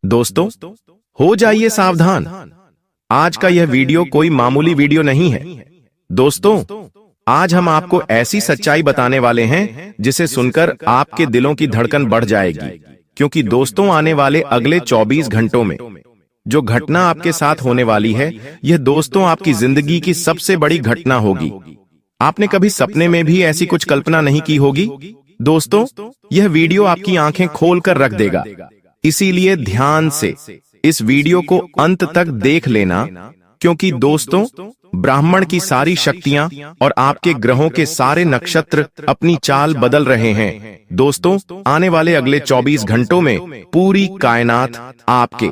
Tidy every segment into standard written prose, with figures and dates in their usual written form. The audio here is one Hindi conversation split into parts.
दोस्तों, हो जाइए सावधान। आज का यह वीडियो कोई मामूली वीडियो नहीं है। दोस्तों, आज हम आपको ऐसी सच्चाई बताने वाले हैं जिसे सुनकर आपके दिलों की धड़कन बढ़ जाएगी। क्योंकि दोस्तों, आने वाले अगले 24 घंटों में जो घटना आपके साथ होने वाली है, यह दोस्तों आपकी जिंदगी की सबसे बड़ी घटना होगी। आपने कभी सपने में भी ऐसी कुछ कल्पना नहीं की होगी। दोस्तों, यह वीडियो आपकी आंखें खोलकर रख देगा। इसीलिए ध्यान से इस वीडियो को अंत तक देख लेना, क्योंकि दोस्तों, ब्राह्मण की सारी शक्तियां और आपके ग्रहों के सारे नक्षत्र अपनी चाल बदल रहे हैं। दोस्तों, आने वाले अगले 24 घंटों में पूरी कायनात आपके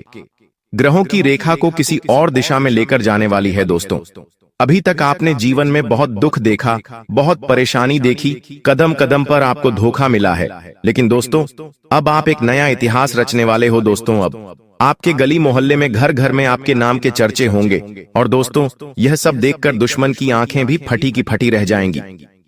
ग्रहों की रेखा को किसी और दिशा में लेकर जाने वाली है। दोस्तों, अभी तक आपने जीवन में बहुत दुख देखा, बहुत परेशानी देखी, कदम कदम पर आपको धोखा मिला है। लेकिन दोस्तों, अब आप एक नया इतिहास रचने वाले हो। दोस्तों, अब आपके गली मोहल्ले में, घर घर में आपके नाम के चर्चे होंगे। और दोस्तों, यह सब देखकर दुश्मन की आंखें भी फटी की फटी रह जाएंगी।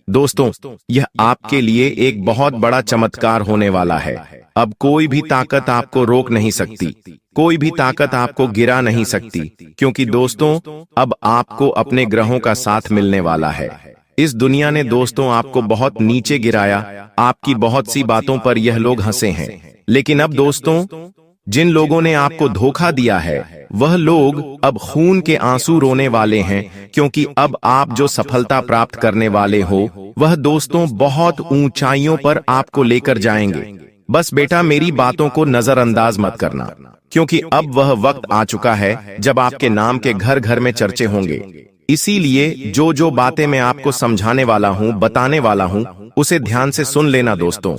दोस्तों, यह आपके लिए एक बहुत बड़ा चमत्कार होने वाला है। अब कोई भी ताकत आपको रोक नहीं सकती, कोई भी ताकत आपको गिरा नहीं सकती, क्योंकि दोस्तों, अब आपको अपने ग्रहों का साथ मिलने वाला है। इस दुनिया ने दोस्तों आपको बहुत नीचे गिराया, आपकी बहुत सी बातों पर यह लोग हंसे हैं। लेकिन अब दोस्तों, जिन लोगों ने आपको धोखा दिया है, वह लोग अब खून के आंसू रोने वाले हैं, क्योंकि अब आप जो सफलता प्राप्त करने वाले हो, वह दोस्तों बहुत ऊंचाइयों पर आपको लेकर जाएंगे। बस बेटा, मेरी बातों को नजरअंदाज मत करना, क्योंकि अब वह वक्त आ चुका है जब आपके नाम के घर घर में चर्चे होंगे। इसीलिए जो जो बातें मैं आपको समझाने वाला हूं, बताने वाला हूं, उसे ध्यान से सुन लेना। दोस्तों,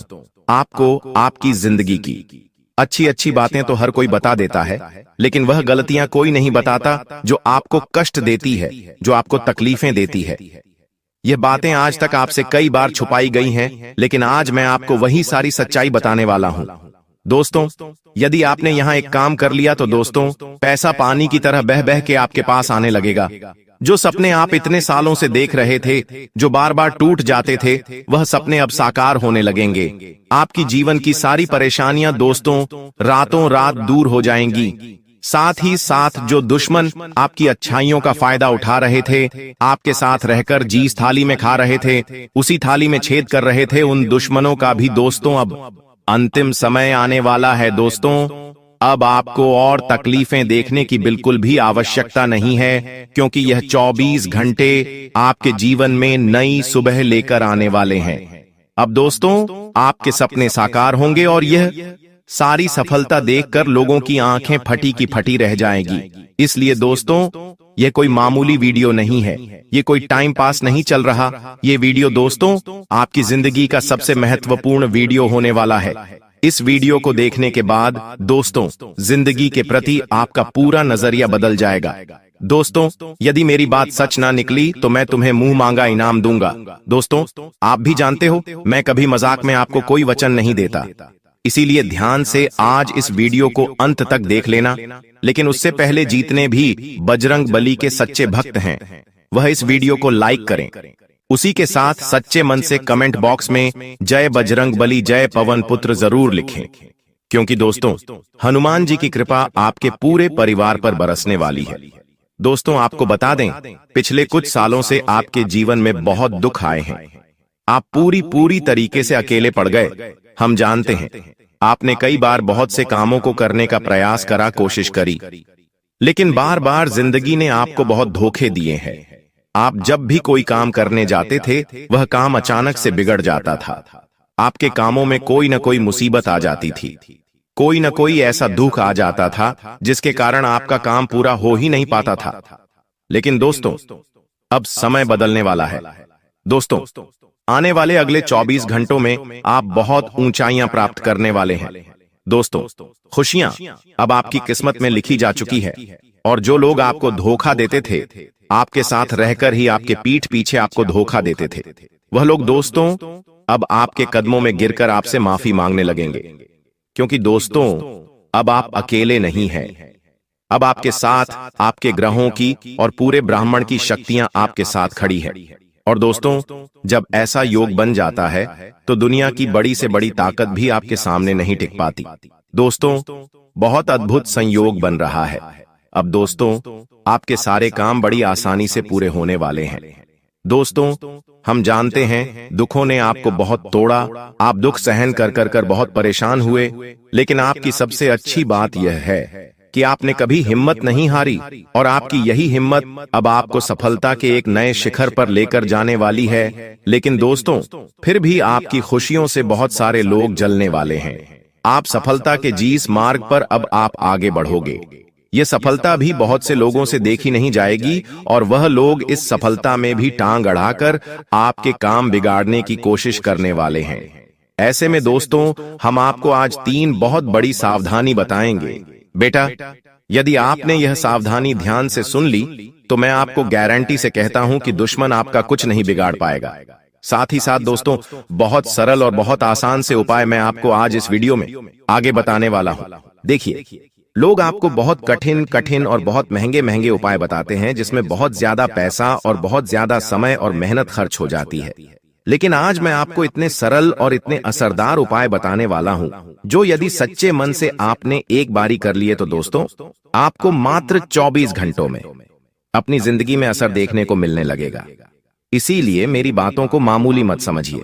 आपको आपकी जिंदगी की अच्छी अच्छी बातें तो हर कोई बता देता है, लेकिन वह गलतियां कोई नहीं बताता जो आपको कष्ट देती है, जो आपको तकलीफें देती है। यह बातें आज तक आपसे कई बार छुपाई गई हैं, लेकिन आज मैं आपको वही सारी सच्चाई बताने वाला हूं। दोस्तों, यदि आपने यहां एक काम कर लिया तो दोस्तों, पैसा पानी की तरह बह बह के आपके पास आने लगेगा। जो सपने आप इतने सालों से देख रहे थे, जो बार बार टूट जाते थे, वह सपने अब साकार होने लगेंगे। आपकी जीवन की सारी परेशानियां दोस्तों रातों रात दूर हो जाएंगी। साथ ही साथ जो दुश्मन आपकी अच्छाइयों का फायदा उठा रहे थे, आपके साथ रहकर जिस थाली में खा रहे थे, उसी थाली में छेद कर रहे थे, उन दुश्मनों का भी दोस्तों अब अंतिम समय आने वाला है। दोस्तों, अब आपको और तकलीफें देखने की बिल्कुल भी आवश्यकता नहीं है, क्योंकि यह 24 घंटे आपके जीवन में नई सुबह लेकर आने वाले हैं। अब दोस्तों, आपके सपने साकार होंगे और यह सारी सफलता देखकर लोगों की आंखें फटी की फटी रह जाएगी। इसलिए दोस्तों, यह कोई मामूली वीडियो नहीं है, ये कोई टाइम पास नहीं चल रहा। ये वीडियो दोस्तों आपकी जिंदगी का सबसे महत्वपूर्ण वीडियो होने वाला है। इस वीडियो को देखने के बाद दोस्तों, जिंदगी के प्रति आपका पूरा नजरिया बदल जाएगा। दोस्तों, यदि मेरी बात सच ना निकली तो मैं तुम्हें मुंह मांगा इनाम दूंगा। दोस्तों, आप भी जानते हो, मैं कभी मजाक में आपको कोई वचन नहीं देता। इसीलिए ध्यान से आज इस वीडियो को अंत तक देख लेना। लेकिन उससे पहले जितने भी बजरंग बली के सच्चे भक्त हैं, वह इस वीडियो को लाइक करें। उसी के साथ सच्चे मन से कमेंट बॉक्स में जय बजरंग बली, जय पवन पुत्र जरूर लिखें, क्योंकि दोस्तों, हनुमान जी की कृपा आपके पूरे परिवार पर बरसने वाली है। दोस्तों, आपको बता दें, पिछले कुछ सालों से आपके जीवन में बहुत दुख आए हैं। आप पूरी तरीके से अकेले पड़ गए। हम जानते हैं, आपने कई बार बहुत से कामों को करने का प्रयास करा, कोशिश करी, लेकिन बार बार जिंदगी ने आपको बहुत धोखे दिए हैं। आप जब भी कोई काम करने जाते थे, वह काम अचानक से बिगड़ जाता था। आपके कामों में कोई न कोई मुसीबत आ जाती थी, कोई न कोई ऐसा दुख आ जाता था जिसके कारण आपका काम पूरा हो ही नहीं पाता था। लेकिन दोस्तों, अब समय बदलने वाला है। दोस्तों, आने वाले अगले 24 घंटों में आप बहुत ऊंचाइयां प्राप्त करने वाले हैं। दोस्तों, खुशियां अब आपकी किस्मत में लिखी जा चुकी है, और जो लोग आपको धोखा देते थे, आपके साथ रहकर ही आपके पीठ पीछे आपको धोखा देते थे, वह लोग दोस्तों अब आपके कदमों में गिरकर आपसे माफी मांगने लगेंगे। क्योंकि दोस्तों, अब आप अकेले नहीं हैं। अब आपके साथ आपके ग्रहों की और पूरे ब्राह्मण की शक्तियां आपके साथ खड़ी है। और दोस्तों, जब ऐसा योग बन जाता है तो दुनिया की बड़ी से बड़ी ताकत भी आपके सामने नहीं टिक पाती। दोस्तों, बहुत अद्भुत संयोग बन रहा है। अब दोस्तों, आपके सारे काम बड़ी आसानी से पूरे होने वाले हैं। दोस्तों, हम जानते हैं दुखों ने आपको बहुत तोड़ा, आप दुख सहन कर कर कर बहुत परेशान हुए, लेकिन आपकी सबसे अच्छी बात यह है कि आपने कभी हिम्मत नहीं हारी और आपकी यही हिम्मत अब आपको सफलता के एक नए शिखर पर लेकर जाने वाली है। लेकिन दोस्तों, फिर भी आपकी खुशियों से बहुत सारे लोग जलने वाले हैं। आप सफलता के जिस मार्ग पर अब आप आगे बढ़ोगे, ये सफलता भी बहुत से लोगों से देखी नहीं जाएगी और वह लोग इस सफलता में भी टांग अड़ाकर आपके काम बिगाड़ने की कोशिश करने वाले हैं। ऐसे में दोस्तों, हम आपको आज 3 बहुत बड़ी सावधानी बताएंगे। बेटा, यदि आपने यह सावधानी ध्यान से सुन ली तो मैं आपको गारंटी से कहता हूं कि दुश्मन आपका कुछ नहीं बिगाड़ पाएगा। साथ ही साथ दोस्तों, बहुत सरल और बहुत आसान से उपाय मैं आपको आज इस वीडियो में आगे बताने वाला हूं। देखिए, लोग आपको बहुत कठिन कठिन और बहुत महंगे महंगे उपाय बताते हैं जिसमें बहुत ज्यादा पैसा और बहुत ज्यादा समय और मेहनत खर्च हो जाती है, लेकिन आज मैं आपको इतने सरल और इतने असरदार उपाय बताने वाला हूं जो यदि सच्चे मन से आपने एक बारी कर लिए तो दोस्तों, आपको मात्र 24 घंटों में अपनी जिंदगी में असर देखने को मिलने लगेगा। इसीलिए मेरी बातों को मामूली मत समझिए।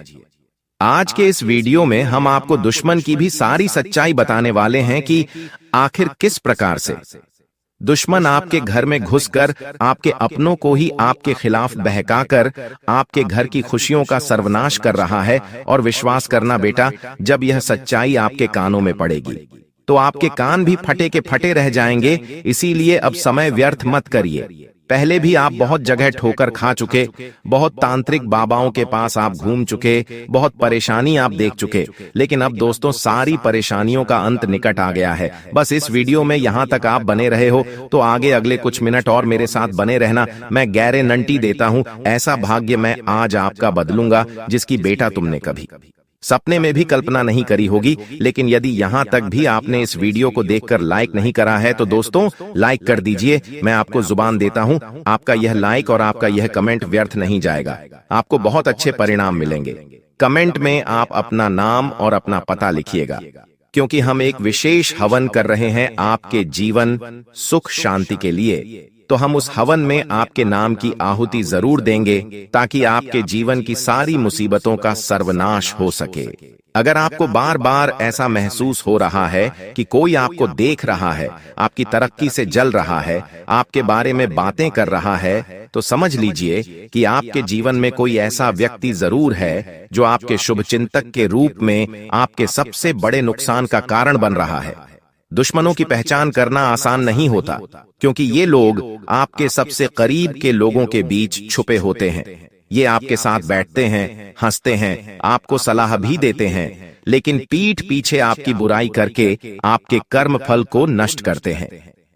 आज के इस वीडियो में हम आपको दुश्मन की भी सारी सच्चाई बताने वाले हैं कि आखिर किस प्रकार से दुश्मन आपके घर में घुसकर आपके अपनों को ही आपके खिलाफ बहकाकर आपके घर की खुशियों का सर्वनाश कर रहा है। और विश्वास करना बेटा, जब यह सच्चाई आपके कानों में पड़ेगी तो आपके कान भी फटे के फटे रह जाएंगे। इसीलिए अब समय व्यर्थ मत करिए। पहले भी आप बहुत जगह ठोकर खा चुके, बहुत तांत्रिक बाबाओं के पास आप घूम चुके, बहुत परेशानी आप देख चुके, लेकिन अब दोस्तों सारी परेशानियों का अंत निकट आ गया है। बस इस वीडियो में यहां तक आप बने रहे हो तो आगे अगले कुछ मिनट और मेरे साथ बने रहना। मैं गारंटी देता हूं, ऐसा भाग्य मैं आज आपका बदलूंगा जिसकी बेटा तुमने कभी सपने में भी कल्पना नहीं करी होगी। लेकिन यदि यहां तक भी आपने इस वीडियो को देखकर लाइक नहीं करा है तो दोस्तों लाइक कर दीजिए। मैं आपको जुबान देता हूं, आपका यह लाइक और आपका यह कमेंट व्यर्थ नहीं जाएगा, आपको बहुत अच्छे परिणाम मिलेंगे। कमेंट में आप अपना नाम और अपना पता लिखिएगा, क्योंकि हम एक विशेष हवन कर रहे हैं आपके जीवन सुख शांति के लिए। तो हम उस हवन में आपके नाम की आहुति जरूर देंगे ताकि आपके जीवन की सारी मुसीबतों का सर्वनाश हो सके। अगर आपको बार बार ऐसा महसूस हो रहा है कि कोई आपको देख रहा है, आपकी तरक्की से जल रहा है, आपके बारे में बातें कर रहा है, तो समझ लीजिए कि आपके जीवन में कोई ऐसा व्यक्ति जरूर है जो आपके शुभचिंतक के रूप में आपके सबसे बड़े नुकसान का कारण बन रहा है। दुश्मनों की पहचान करना आसान नहीं होता, क्योंकि ये लोग आपके सबसे करीब के लोगों के बीच छुपे होते हैं। ये आपके साथ बैठते हैं, हंसते हैं, आपको सलाह भी देते हैं, लेकिन पीठ पीछे आपकी बुराई करके आपके कर्म फल को नष्ट करते हैं।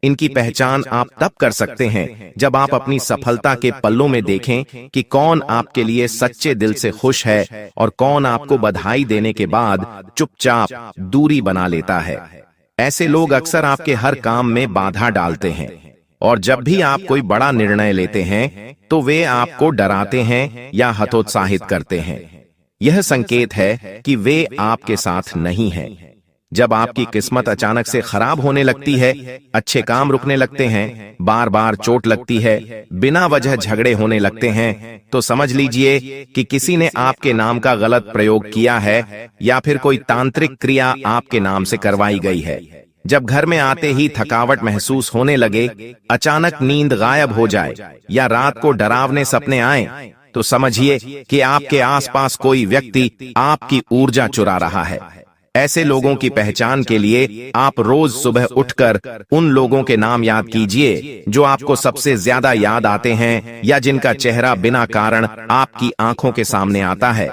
इनकी पहचान आप तब कर सकते हैं जब आप अपनी सफलता के पल्लों में देखें कि कौन आपके लिए सच्चे दिल से खुश है और कौन आपको बधाई देने के बाद चुपचाप दूरी बना लेता है। ऐसे लोग अक्सर आपके हर काम में बाधा डालते हैं और जब भी आप कोई बड़ा निर्णय लेते हैं तो वे आपको डराते हैं या हतोत्साहित करते हैं। यह संकेत है कि वे आपके साथ नहीं हैं। जब आपकी किस्मत अचानक से खराब होने लगती है, अच्छे काम रुकने लगते हैं, बार बार चोट लगती है, बिना वजह झगड़े होने लगते हैं, तो समझ लीजिए कि किसी ने आपके नाम का गलत प्रयोग किया है या फिर कोई तांत्रिक क्रिया आपके नाम से करवाई गई है। जब घर में आते ही थकावट महसूस होने लगे, अचानक नींद गायब हो जाए या रात को डरावने सपने आए, तो समझिए कि आपके आसपास कोई व्यक्ति आपकी ऊर्जा चुरा रहा है। ऐसे लोगों की पहचान के लिए आप रोज सुबह उठकर उन लोगों के नाम याद कीजिए जो आपको सबसे ज्यादा याद आते हैं या जिनका चेहरा बिना कारण आपकी आंखों के सामने आता है।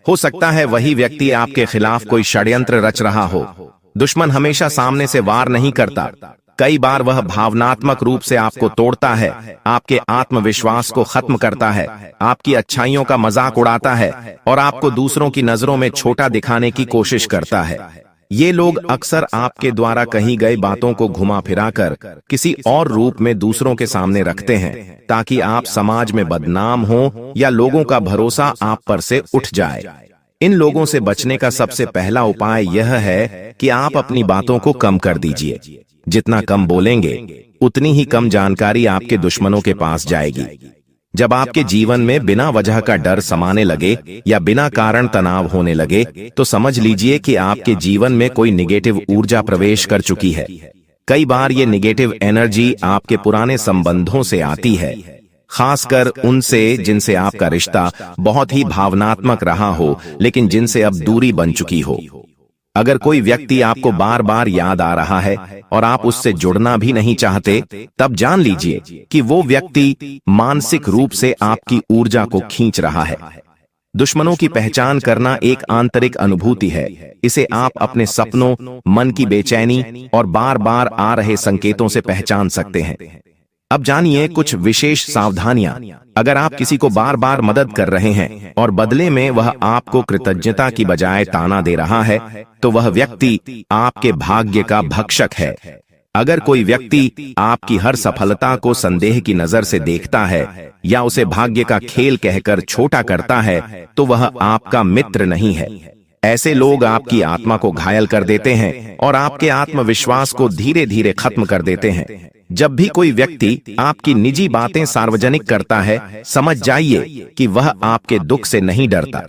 हो सकता है वही व्यक्ति आपके खिलाफ कोई षड्यंत्र रच रहा हो। दुश्मन हमेशा सामने से वार नहीं करता, कई बार वह भावनात्मक रूप से आपको तोड़ता है, आपके आत्मविश्वास को खत्म करता है, आपकी अच्छाइयों का मजाक उड़ाता है और आपको दूसरों की नजरों में छोटा दिखाने की कोशिश करता है। ये लोग अक्सर आपके द्वारा कही गई बातों को घुमा फिराकर किसी और रूप में दूसरों के सामने रखते हैं ताकि आप समाज में बदनाम हो या लोगों का भरोसा आप पर से उठ जाए। इन लोगों से बचने का सबसे पहला उपाय यह है कि आप अपनी बातों को कम कर दीजिए। जितना कम बोलेंगे उतनी ही कम जानकारी आपके दुश्मनों के पास जाएगी। जब आपके जीवन में बिना वजह का डर समाने लगे या बिना कारण तनाव होने लगे तो समझ लीजिए कि आपके जीवन में कोई निगेटिव ऊर्जा प्रवेश कर चुकी है। कई बार ये निगेटिव एनर्जी आपके पुराने संबंधों से आती है, खासकर उनसे जिनसे आपका रिश्ता बहुत ही भावनात्मक रहा हो लेकिन जिनसे अब दूरी बन चुकी हो। अगर कोई व्यक्ति आपको बार बार याद आ रहा है और आप उससे जुड़ना भी नहीं चाहते, तब जान लीजिए कि वो व्यक्ति मानसिक रूप से आपकी ऊर्जा को खींच रहा है। दुश्मनों की पहचान करना एक आंतरिक अनुभूति है। इसे आप अपने सपनों, मन की बेचैनी और बार बार आ रहे संकेतों से पहचान सकते हैं। अब जानिए कुछ विशेष सावधानियां। अगर आप किसी को बार बार मदद कर रहे हैं और बदले में वह आपको कृतज्ञता की बजाय ताना दे रहा है, तो वह व्यक्ति आपके भाग्य का भक्षक है। अगर कोई व्यक्ति आपकी हर सफलता को संदेह की नजर से देखता है या उसे भाग्य का खेल कहकर छोटा करता है, तो वह आपका मित्र नहीं है। ऐसे लोग आपकी आत्मा को घायल कर देते हैं और आपके आत्मविश्वास को धीरे धीरे खत्म कर देते हैं। जब भी कोई व्यक्ति आपकी निजी बातें सार्वजनिक करता है, समझ जाइए कि वह आपके दुख से नहीं डरता।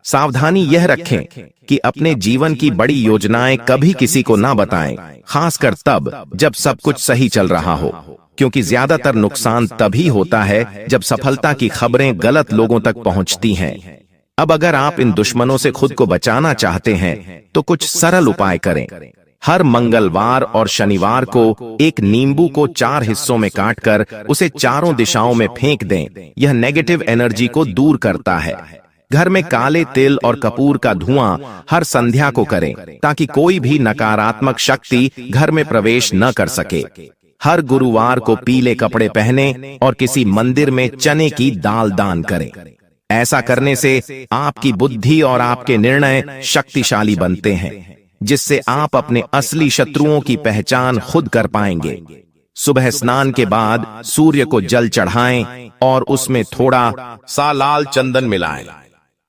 सावधानी यह रखें कि अपने जीवन की बड़ी योजनाएं कभी किसी को ना बताएं, खासकर तब जब सब कुछ सही चल रहा हो, क्योंकि ज्यादातर नुकसान तभी होता है जब सफलता की खबरें गलत लोगों तक पहुंचती हैं। अब अगर आप इन दुश्मनों से खुद को बचाना चाहते हैं तो कुछ सरल उपाय करें। हर मंगलवार और शनिवार को एक नींबू को 4 हिस्सों में काटकर उसे चारों दिशाओं में फेंक दें। यह नेगेटिव एनर्जी को दूर करता है। घर में काले तिल और कपूर का धुआं हर संध्या को करें ताकि कोई भी नकारात्मक शक्ति घर में प्रवेश न कर सके। हर गुरुवार को पीले कपड़े पहने और किसी मंदिर में चने की दाल दान करें। ऐसा करने से आपकी बुद्धि और आपके निर्णय शक्तिशाली बनते हैं, जिससे आप अपने असली शत्रुओं की पहचान खुद कर पाएंगे। सुबह स्नान के बाद सूर्य को जल चढ़ाएं और उसमें थोड़ा सा लाल चंदन मिलाएं।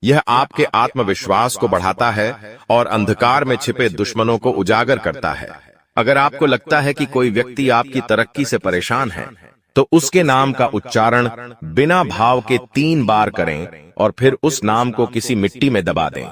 यह आपके आत्मविश्वास को बढ़ाता है और अंधकार में छिपे दुश्मनों को उजागर करता है। अगर आपको लगता है कि कोई व्यक्ति आपकी तरक्की से परेशान है, तो उसके नाम का उच्चारण बिना भाव के 3 बार करें और फिर उस नाम को किसी मिट्टी में दबा दें।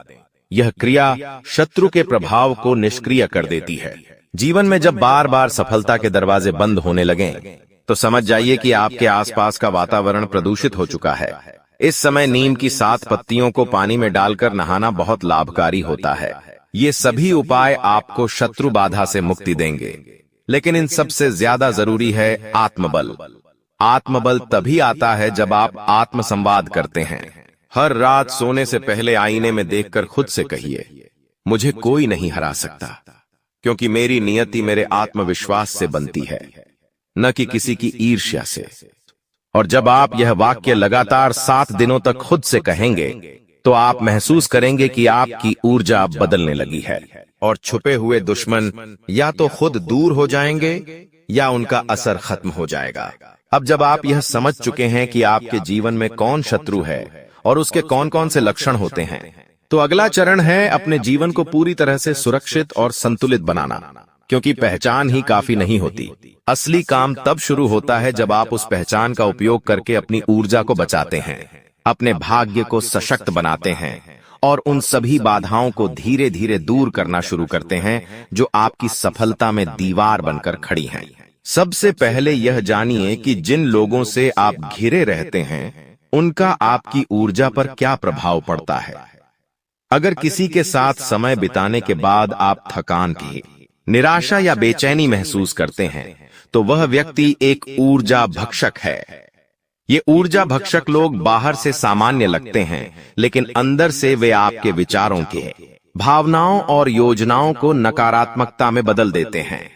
यह क्रिया शत्रु के प्रभाव को निष्क्रिय कर देती है। जीवन में जब बार बार सफलता के दरवाजे बंद होने लगें, तो समझ जाइए कि आपके आसपास का वातावरण प्रदूषित हो चुका है। इस समय नीम की 7 पत्तियों को पानी में डालकर नहाना बहुत लाभकारी होता है। ये सभी उपाय आपको शत्रु बाधा से मुक्ति देंगे। लेकिन इन सबसे ज्यादा जरूरी है आत्मबल। आत्मबल तभी आता है जब आप आत्म संवाद करते हैं। हर रात सोने से पहले आईने में देखकर खुद से कहिए, मुझे कोई नहीं हरा सकता, क्योंकि मेरी नियति मेरे आत्मविश्वास से बनती है, न कि किसी की ईर्ष्या से। और जब आप यह वाक्य लगातार 7 दिनों तक खुद से कहेंगे, तो आप महसूस करेंगे कि आपकी ऊर्जा बदलने लगी है और छुपे हुए दुश्मन या तो खुद दूर हो जाएंगे या उनका असर खत्म हो जाएगा। अब जब आप यह समझ चुके हैं कि आपके जीवन में कौन शत्रु है और उसके कौन कौन से लक्षण होते हैं, तो अगला चरण है अपने जीवन को पूरी तरह से सुरक्षित और संतुलित बनाना, क्योंकि पहचान ही काफी नहीं होती। असली काम तब शुरू होता है जब आप उस पहचान का उपयोग करके अपनी ऊर्जा को बचाते हैं, अपने भाग्य को सशक्त बनाते हैं और उन सभी बाधाओं को धीरे धीरे दूर करना शुरू करते हैं जो आपकी सफलता में दीवार बनकर खड़ी हैं। सबसे पहले यह जानिए कि जिन लोगों से आप घिरे रहते हैं, उनका आपकी ऊर्जा पर क्या प्रभाव पड़ता है। अगर किसी के साथ समय बिताने के बाद आप थकान की, निराशा या बेचैनी महसूस करते हैं, तो वह व्यक्ति एक ऊर्जा भक्षक है। ये ऊर्जा भक्षक लोग बाहर से सामान्य लगते हैं, लेकिन अंदर से वे आपके विचारों के, भावनाओं और योजनाओं को नकारात्मकता में बदल देते हैं।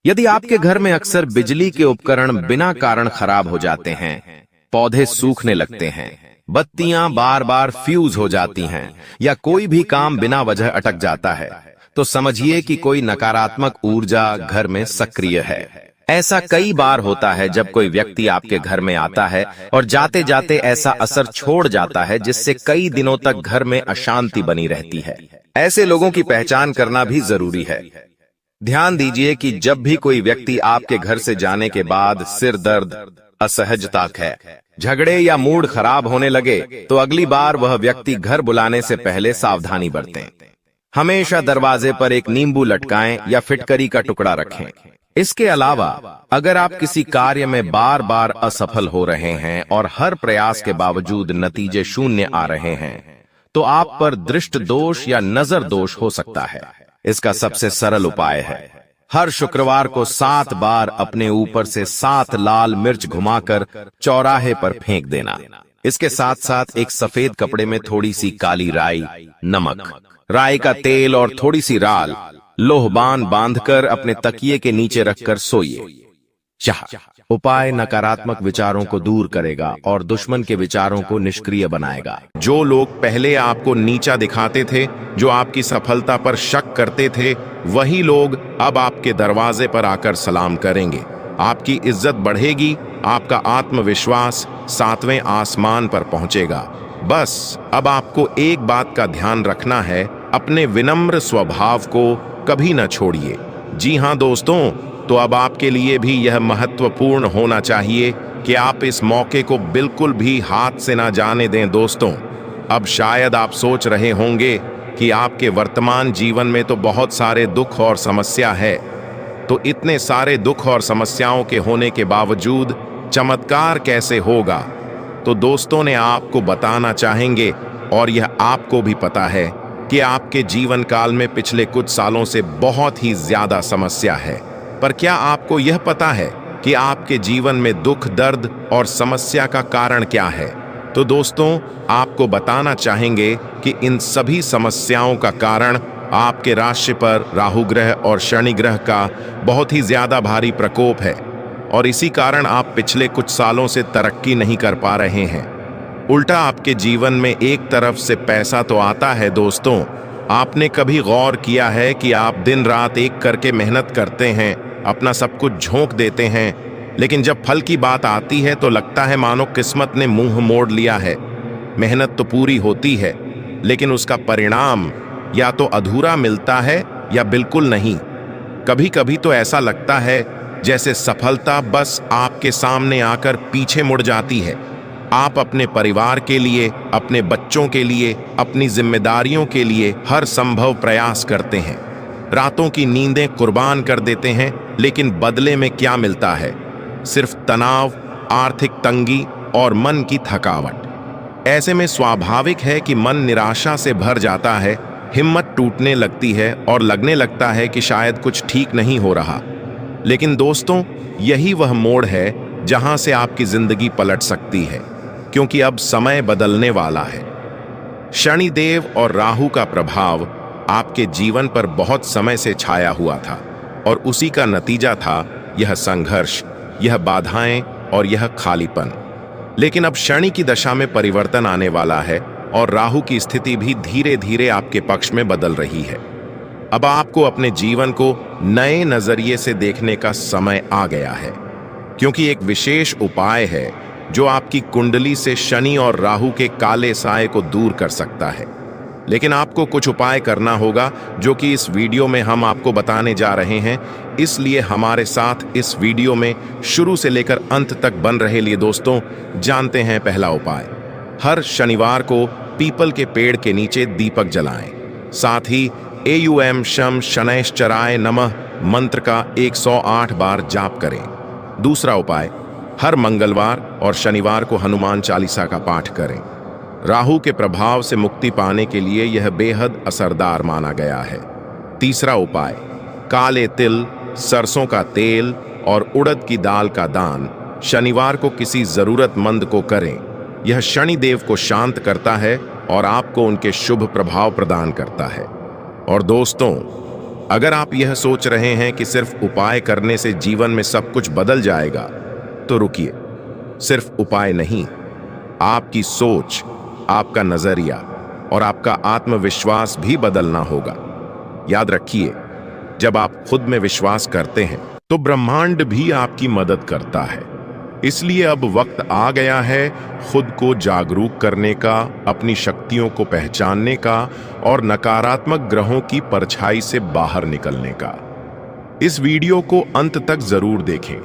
यदि आपके घर में अक्सर बिजली के उपकरण बिना कारण खराब हो जाते हैं, पौधे सूखने लगते हैं, बत्तियां बार बार फ्यूज हो जाती हैं या कोई भी काम बिना वजह अटक जाता है, तो समझिए कि कोई नकारात्मक ऊर्जा घर में सक्रिय है। ऐसा कई बार होता है जब कोई व्यक्ति आपके घर में आता है और जाते जाते ऐसा असर छोड़ जाता है जिससे कई दिनों तक घर में अशांति बनी रहती है। ऐसे लोगों की पहचान करना भी जरूरी है। ध्यान दीजिए कि जब भी कोई व्यक्ति आपके घर से जाने के बाद सिर दर्द, असहजता है, झगड़े या मूड खराब होने लगे तो अगली बार वह व्यक्ति घर बुलाने से पहले सावधानी बरतें। हमेशा दरवाजे पर एक नींबू लटकाएं या फिटकरी का टुकड़ा रखें। इसके अलावा अगर आप किसी कार्य में बार बार असफल हो रहे हैं और हर प्रयास के बावजूद नतीजे शून्य आ रहे हैं, तो आप पर दृष्ट दोष या नजर दोष हो सकता है। इसका सबसे सरल उपाय है हर शुक्रवार को 7 बार अपने ऊपर से 7 लाल मिर्च घुमाकर चौराहे पर फेंक देना। इसके साथ साथ एक सफेद कपड़े में थोड़ी सी काली राई, नमक, राई का तेल और थोड़ी सी राल लोहबान बांधकर अपने तकिए के नीचे रखकर सोइए। उपाय नकारात्मक विचारों को दूर करेगा और दुश्मन के विचारों को निष्क्रिय बनाएगा। जो लोग पहले आपको नीचा दिखाते थे, जो आपकी सफलता पर शक करते थे, वही लोग अब आपके दरवाजे पर आकर सलाम करेंगे। आपकी इज्जत बढ़ेगी, आपका आत्मविश्वास 7वें आसमान पर पहुंचेगा। बस अब आपको एक बात का ध्यान रखना है, अपने विनम्र स्वभाव को कभी न छोड़िए। जी हाँ दोस्तों, तो अब आपके लिए भी यह महत्वपूर्ण होना चाहिए कि आप इस मौके को बिल्कुल भी हाथ से ना जाने दें। दोस्तों, अब शायद आप सोच रहे होंगे कि आपके वर्तमान जीवन में तो बहुत सारे दुख और समस्या है, तो इतने सारे दुख और समस्याओं के होने के बावजूद चमत्कार कैसे होगा? तो दोस्तों ने आपको बताना चाहेंगे, और यह आपको भी पता है कि आपके जीवन काल में पिछले कुछ सालों से बहुत ही ज्यादा समस्या है। पर क्या आपको यह पता है कि आपके जीवन में दुख, दर्द और समस्या का कारण क्या है? तो दोस्तों, आपको बताना चाहेंगे कि इन सभी समस्याओं का कारण आपके राशि पर राहु ग्रह और शनि ग्रह का बहुत ही ज्यादा भारी प्रकोप है, और इसी कारण आप पिछले कुछ सालों से तरक्की नहीं कर पा रहे हैं। उल्टा आपके जीवन में एक तरफ से पैसा तो आता है। दोस्तों, आपने कभी गौर किया है कि आप दिन रात एक करके मेहनत करते हैं, अपना सब कुछ झोंक देते हैं, लेकिन जब फल की बात आती है तो लगता है मानो किस्मत ने मुंह मोड़ लिया है। मेहनत तो पूरी होती है, लेकिन उसका परिणाम या तो अधूरा मिलता है या बिल्कुल नहीं। कभी कभी तो ऐसा लगता है जैसे सफलता बस आपके सामने आकर पीछे मुड़ जाती है। आप अपने परिवार के लिए, अपने बच्चों के लिए, अपनी जिम्मेदारियों के लिए हर संभव प्रयास करते हैं, रातों की नींदें कुर्बान कर देते हैं, लेकिन बदले में क्या मिलता है? सिर्फ तनाव, आर्थिक तंगी और मन की थकावट। ऐसे में स्वाभाविक है कि मन निराशा से भर जाता है, हिम्मत टूटने लगती है और लगने लगता है कि शायद कुछ ठीक नहीं हो रहा। लेकिन दोस्तों, यही वह मोड़ है जहां से आपकी जिंदगी पलट सकती है, क्योंकि अब समय बदलने वाला है। शनिदेव और राहु का प्रभाव आपके जीवन पर बहुत समय से छाया हुआ था, और उसी का नतीजा था यह संघर्ष, यह बाधाएं और यह खालीपन। लेकिन अब शनि की दशा में परिवर्तन आने वाला है और राहु की स्थिति भी धीरे धीरे आपके पक्ष में बदल रही है। अब आपको अपने जीवन को नए नजरिए से देखने का समय आ गया है, क्योंकि एक विशेष उपाय है जो आपकी कुंडली से शनि और राहु के काले साए को दूर कर सकता है। लेकिन आपको कुछ उपाय करना होगा, जो कि इस वीडियो में हम आपको बताने जा रहे हैं। इसलिए हमारे साथ इस वीडियो में शुरू से लेकर अंत तक बन रहे लिए दोस्तों। जानते हैं पहला उपाय। हर शनिवार को पीपल के पेड़ के नीचे दीपक जलाएं। साथ ही एयूएम शम शनैश्चराय नमः मंत्र का 108 बार जाप करें। दूसरा उपाय, हर मंगलवार और शनिवार को हनुमान चालीसा का पाठ करें। राहु के प्रभाव से मुक्ति पाने के लिए यह बेहद असरदार माना गया है। तीसरा उपाय, काले तिल, सरसों का तेल और उड़द की दाल का दान शनिवार को किसी जरूरतमंद को करें। यह शनिदेव को शांत करता है और आपको उनके शुभ प्रभाव प्रदान करता है। और दोस्तों, अगर आप यह सोच रहे हैं कि सिर्फ उपाय करने से जीवन में सब कुछ बदल जाएगा, तो रुकिए। सिर्फ उपाय नहीं, आपकी सोच, आपका नजरिया और आपका आत्मविश्वास भी बदलना होगा। याद रखिए, जब आप खुद में विश्वास करते हैं तो ब्रह्मांड भी आपकी मदद करता है। इसलिए अब वक्त आ गया है खुद को जागरूक करने का, अपनी शक्तियों को पहचानने का और नकारात्मक ग्रहों की परछाई से बाहर निकलने का। इस वीडियो को अंत तक जरूर देखें,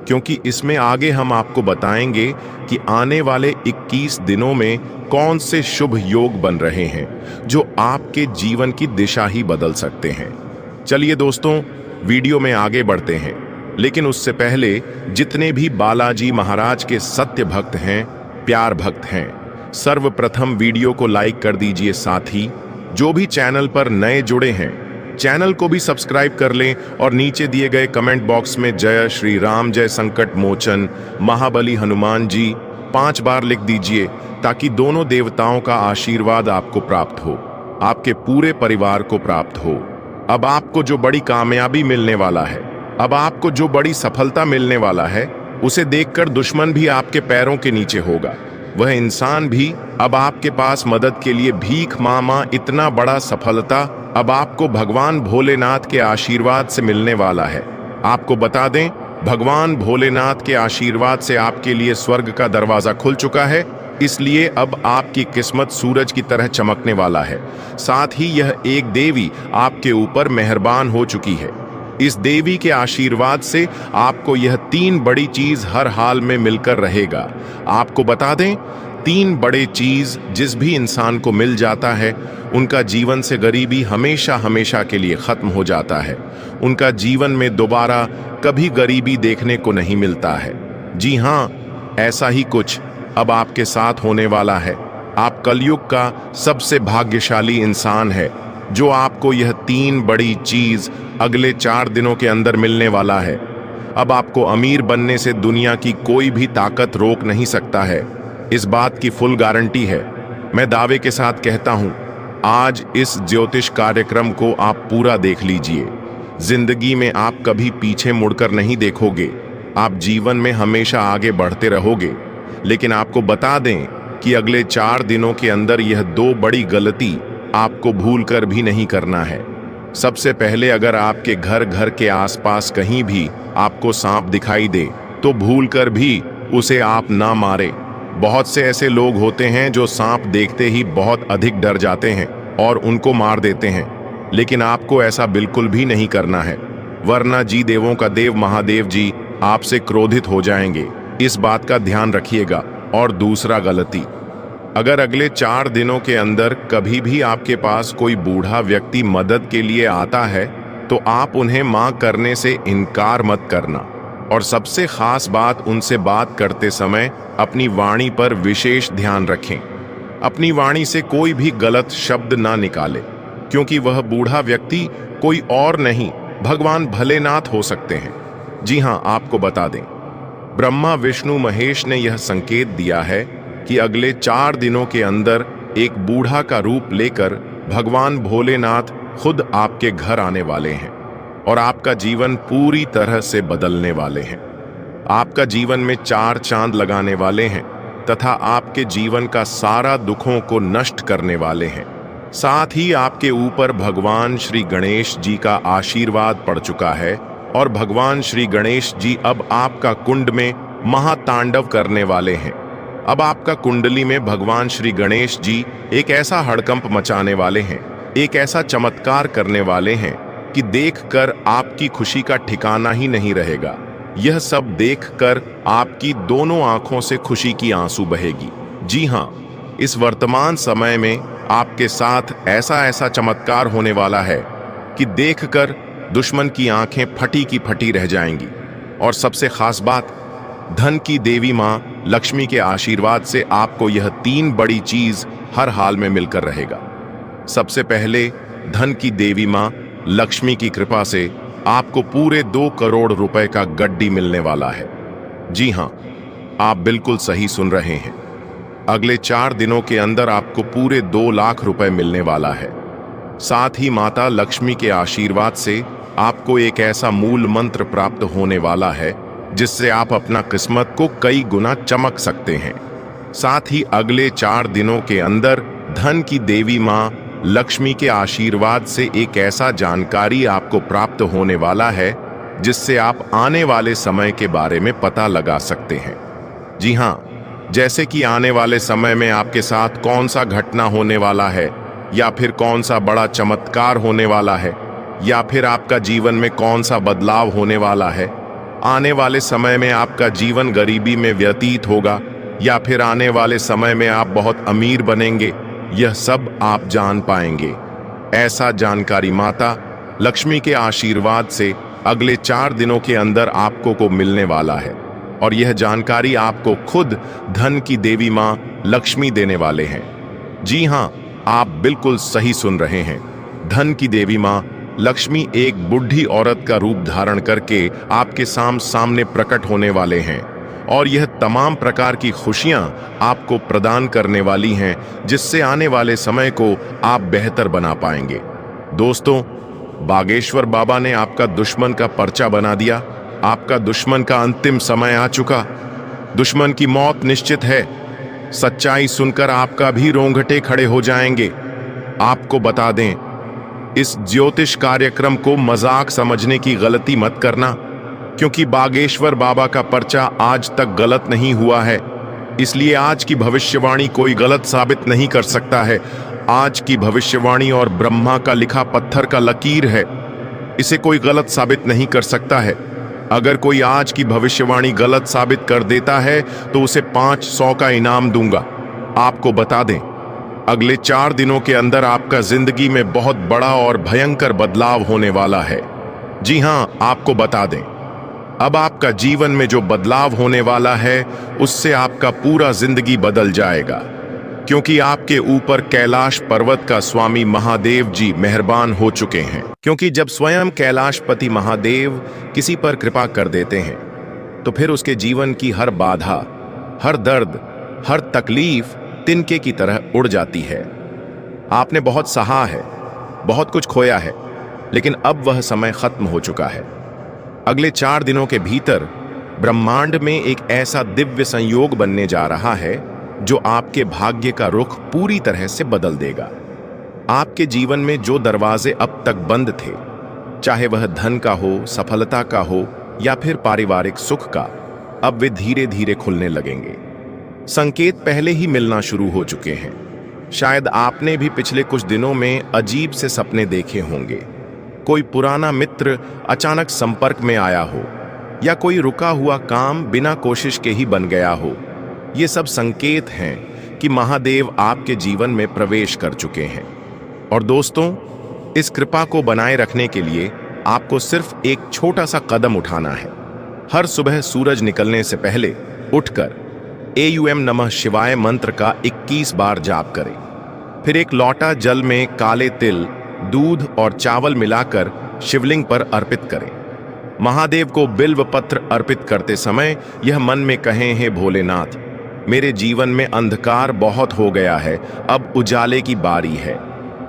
क्योंकि इसमें आगे हम आपको बताएंगे कि आने वाले 21 दिनों में कौन से शुभ योग बन रहे हैं जो आपके जीवन की दिशा ही बदल सकते हैं। चलिए दोस्तों, वीडियो में आगे बढ़ते हैं, लेकिन उससे पहले जितने भी बालाजी महाराज के सत्य भक्त हैं, प्यार भक्त हैं, सर्वप्रथम वीडियो को लाइक कर दीजिए। साथ ही जो भी चैनल पर नए जुड़े हैं, चैनल को भी सब्सक्राइब कर लें और नीचे दिए गए कमेंट बॉक्स में जय श्री राम, जय संकट मोचन, महाबली हनुमान जी 5 बार लिख दीजिए, ताकि दोनों देवताओं का आशीर्वाद आपको प्राप्त हो, आपके पूरे परिवार को प्राप्त हो। अब आपको जो बड़ी कामयाबी मिलने वाला है, अब आपको जो बड़ी सफलता मिलने वाला है, उसे देखकर दुश्मन भी आपके पैरों के नीचे होगा। वह इंसान भी अब आपके पास मदद के लिए भीख मांगा। इतना बड़ा सफलता अब आपको भगवान भोलेनाथ के आशीर्वाद से मिलने वाला है। आपको बता दें, भगवान भोलेनाथ के आशीर्वाद से आपके लिए स्वर्ग का दरवाजा खुल चुका है, इसलिए अब आपकी किस्मत सूरज की तरह चमकने वाला है। साथ ही यह एक देवी आपके ऊपर मेहरबान हो चुकी है। इस देवी के आशीर्वाद से आपको यह 3 बड़ी चीज हर हाल में मिलकर रहेगा। आपको बता दें, 3 बड़े चीज जिस भी इंसान को मिल जाता है, उनका जीवन से गरीबी हमेशा हमेशा के लिए खत्म हो जाता है। उनका जीवन में दोबारा कभी गरीबी देखने को नहीं मिलता है। जी हाँ, ऐसा ही कुछ अब आपके साथ होने वाला है। आप कलयुग का सबसे भाग्यशाली इंसान है, जो आपको यह 3 बड़ी चीज अगले 4 दिनों के अंदर मिलने वाला है। अब आपको अमीर बनने से दुनिया की कोई भी ताकत रोक नहीं सकता है। इस बात की फुल गारंटी है। मैं दावे के साथ कहता हूं, आज इस ज्योतिष कार्यक्रम को आप पूरा देख लीजिए। जिंदगी में आप कभी पीछे मुड़कर नहीं देखोगे। आप जीवन में हमेशा आगे बढ़ते रहोगे। लेकिन आपको बता दें कि अगले 4 दिनों के अंदर यह 2 बड़ी गलती आपको भूलकर भी नहीं करना है। सबसे पहले, अगर आपके घर के आसपास कहीं भी आपको सांप दिखाई दे, तो भूलकर भी उसे आप ना मारे। बहुत से ऐसे लोग होते हैं जो सांप देखते ही बहुत अधिक डर जाते हैं और उनको मार देते हैं, लेकिन आपको ऐसा बिल्कुल भी नहीं करना है, वरना जी देवों का देव महादेव जी आपसे क्रोधित हो जाएंगे। इस बात का ध्यान रखिएगा। और दूसरा गलती, अगर अगले 4 दिनों के अंदर कभी भी आपके पास कोई बूढ़ा व्यक्ति मदद के लिए आता है, तो आप उन्हें मां करने से इनकार मत करना। और सबसे खास बात, उनसे बात करते समय अपनी वाणी पर विशेष ध्यान रखें। अपनी वाणी से कोई भी गलत शब्द ना निकाले, क्योंकि वह बूढ़ा व्यक्ति कोई और नहीं, भगवान भोलेनाथ हो सकते हैं। जी हाँ, आपको बता दें, ब्रह्मा विष्णु महेश ने यह संकेत दिया है कि अगले 4 दिनों के अंदर एक बूढ़ा का रूप लेकर भगवान भोलेनाथ खुद आपके घर आने वाले हैं और आपका जीवन पूरी तरह से बदलने वाले हैं। आपका जीवन में 4 चांद लगाने वाले हैं तथा आपके जीवन का सारा दुखों को नष्ट करने वाले हैं। साथ ही आपके ऊपर भगवान श्री गणेश जी का आशीर्वाद पड़ चुका है और भगवान श्री गणेश जी अब आपका कुंड में महातांडव करने वाले हैं। अब आपका कुंडली में भगवान श्री गणेश जी एक ऐसा हड़कंप मचाने वाले हैं, एक ऐसा चमत्कार करने वाले हैं कि देखकर आपकी खुशी का ठिकाना ही नहीं रहेगा। यह सब देखकर आपकी दोनों आंखों से खुशी की आंसू बहेगी। जी हाँ, इस वर्तमान समय में आपके साथ ऐसा ऐसा चमत्कार होने वाला है कि देखकर दुश्मन की आंखें फटी की फटी रह जाएंगी। और सबसे खास बात, धन की देवी मां लक्ष्मी के आशीर्वाद से आपको यह 3 बड़ी चीज हर हाल में मिलकर रहेगा। सबसे पहले, धन की देवी मां लक्ष्मी की कृपा से आपको पूरे 2 करोड़ रुपए का गड्डी मिलने वाला है। जी हां, आप बिल्कुल सही सुन रहे हैं। अगले 4 दिनों के अंदर आपको पूरे 2 लाख रुपए मिलने वाला है। साथ ही माता लक्ष्मी के आशीर्वाद से आपको एक ऐसा मूल मंत्र प्राप्त होने वाला है जिससे आप अपना किस्मत को कई गुना चमक सकते हैं। साथ ही अगले 4 दिनों के अंदर धन की देवी मां लक्ष्मी के आशीर्वाद से एक ऐसा जानकारी आपको प्राप्त होने वाला है जिससे आप आने वाले समय के बारे में पता लगा सकते हैं। जी हाँ, जैसे कि आने वाले समय में आपके साथ कौन सा घटना होने वाला है, या फिर कौन सा बड़ा चमत्कार होने वाला है, या फिर आपका जीवन में कौन सा बदलाव होने वाला है। आने वाले समय में आपका जीवन गरीबी में व्यतीत होगा, या फिर आने वाले समय में आप बहुत अमीर बनेंगे, यह सब आप जान पाएंगे। ऐसा जानकारी माता लक्ष्मी के आशीर्वाद से अगले 4 दिनों के अंदर आपको को मिलने वाला है, और यह जानकारी आपको खुद धन की देवी मां लक्ष्मी देने वाले हैं। जी हां, आप बिल्कुल सही सुन रहे हैं। धन की देवी मां लक्ष्मी एक बुढ़ी औरत का रूप धारण करके आपके सामने प्रकट होने वाले हैं, और यह तमाम प्रकार की खुशियां आपको प्रदान करने वाली हैं, जिससे आने वाले समय को आप बेहतर बना पाएंगे। दोस्तों, बागेश्वर बाबा ने आपका दुश्मन का पर्चा बना दिया। आपका दुश्मन का अंतिम समय आ चुका। दुश्मन की मौत निश्चित है। सच्चाई सुनकर आपका भी रोंगटे खड़े हो जाएंगे। आपको बता दें, इस ज्योतिष कार्यक्रम को मजाक समझने की गलती मत करना, क्योंकि बागेश्वर बाबा का पर्चा आज तक गलत नहीं हुआ है। इसलिए आज की भविष्यवाणी कोई गलत साबित नहीं कर सकता है। आज की भविष्यवाणी और ब्रह्मा का लिखा पत्थर का लकीर है, इसे कोई गलत साबित नहीं कर सकता है। अगर कोई आज की भविष्यवाणी गलत साबित कर देता है तो उसे 500 का इनाम दूंगा। आपको बता दें, अगले 4 दिनों के अंदर आपका जिंदगी में बहुत बड़ा और भयंकर बदलाव होने वाला है। जी हां, आपको बता दें, अब आपका जीवन में जो बदलाव होने वाला है उससे आपका पूरा जिंदगी बदल जाएगा, क्योंकि आपके ऊपर कैलाश पर्वत का स्वामी महादेव जी मेहरबान हो चुके हैं। क्योंकि जब स्वयं कैलाशपति महादेव किसी पर कृपा कर देते हैं तो फिर उसके जीवन की हर बाधा, हर दर्द, हर तकलीफ तिनके की तरह उड़ जाती है। आपने बहुत सहा है, बहुत कुछ खोया है, लेकिन अब वह समय खत्म हो चुका है। अगले 4 दिनों के भीतर ब्रह्मांड में एक ऐसा दिव्य संयोग बनने जा रहा है जो आपके भाग्य का रुख पूरी तरह से बदल देगा। आपके जीवन में जो दरवाजे अब तक बंद थे, चाहे वह धन का हो, सफलता का हो या फिर पारिवारिक सुख का, अब वे धीरे धीरे खुलने लगेंगे। संकेत पहले ही मिलना शुरू हो चुके हैं। शायद आपने भी पिछले कुछ दिनों में अजीब से सपने देखे होंगे। कोई पुराना मित्र अचानक संपर्क में आया हो, या कोई रुका हुआ काम बिना कोशिश के ही बन गया हो। ये सब संकेत हैं कि महादेव आपके जीवन में प्रवेश कर चुके हैं। और दोस्तों, इस कृपा को बनाए रखने के लिए आपको सिर्फ एक छोटा सा कदम उठाना है। हर सुबह सूरज निकलने से पहले उठकर एयूएम नमः शिवाय मंत्र का 21 बार जाप करें। फिर एक लोटा जल में काले तिल, दूध और चावल मिलाकर शिवलिंग पर अर्पित करें। महादेव को बिल्व पत्र अर्पित करते समय यह मन में कहें, हे भोलेनाथ, मेरे जीवन में अंधकार बहुत हो गया है, अब उजाले की बारी है।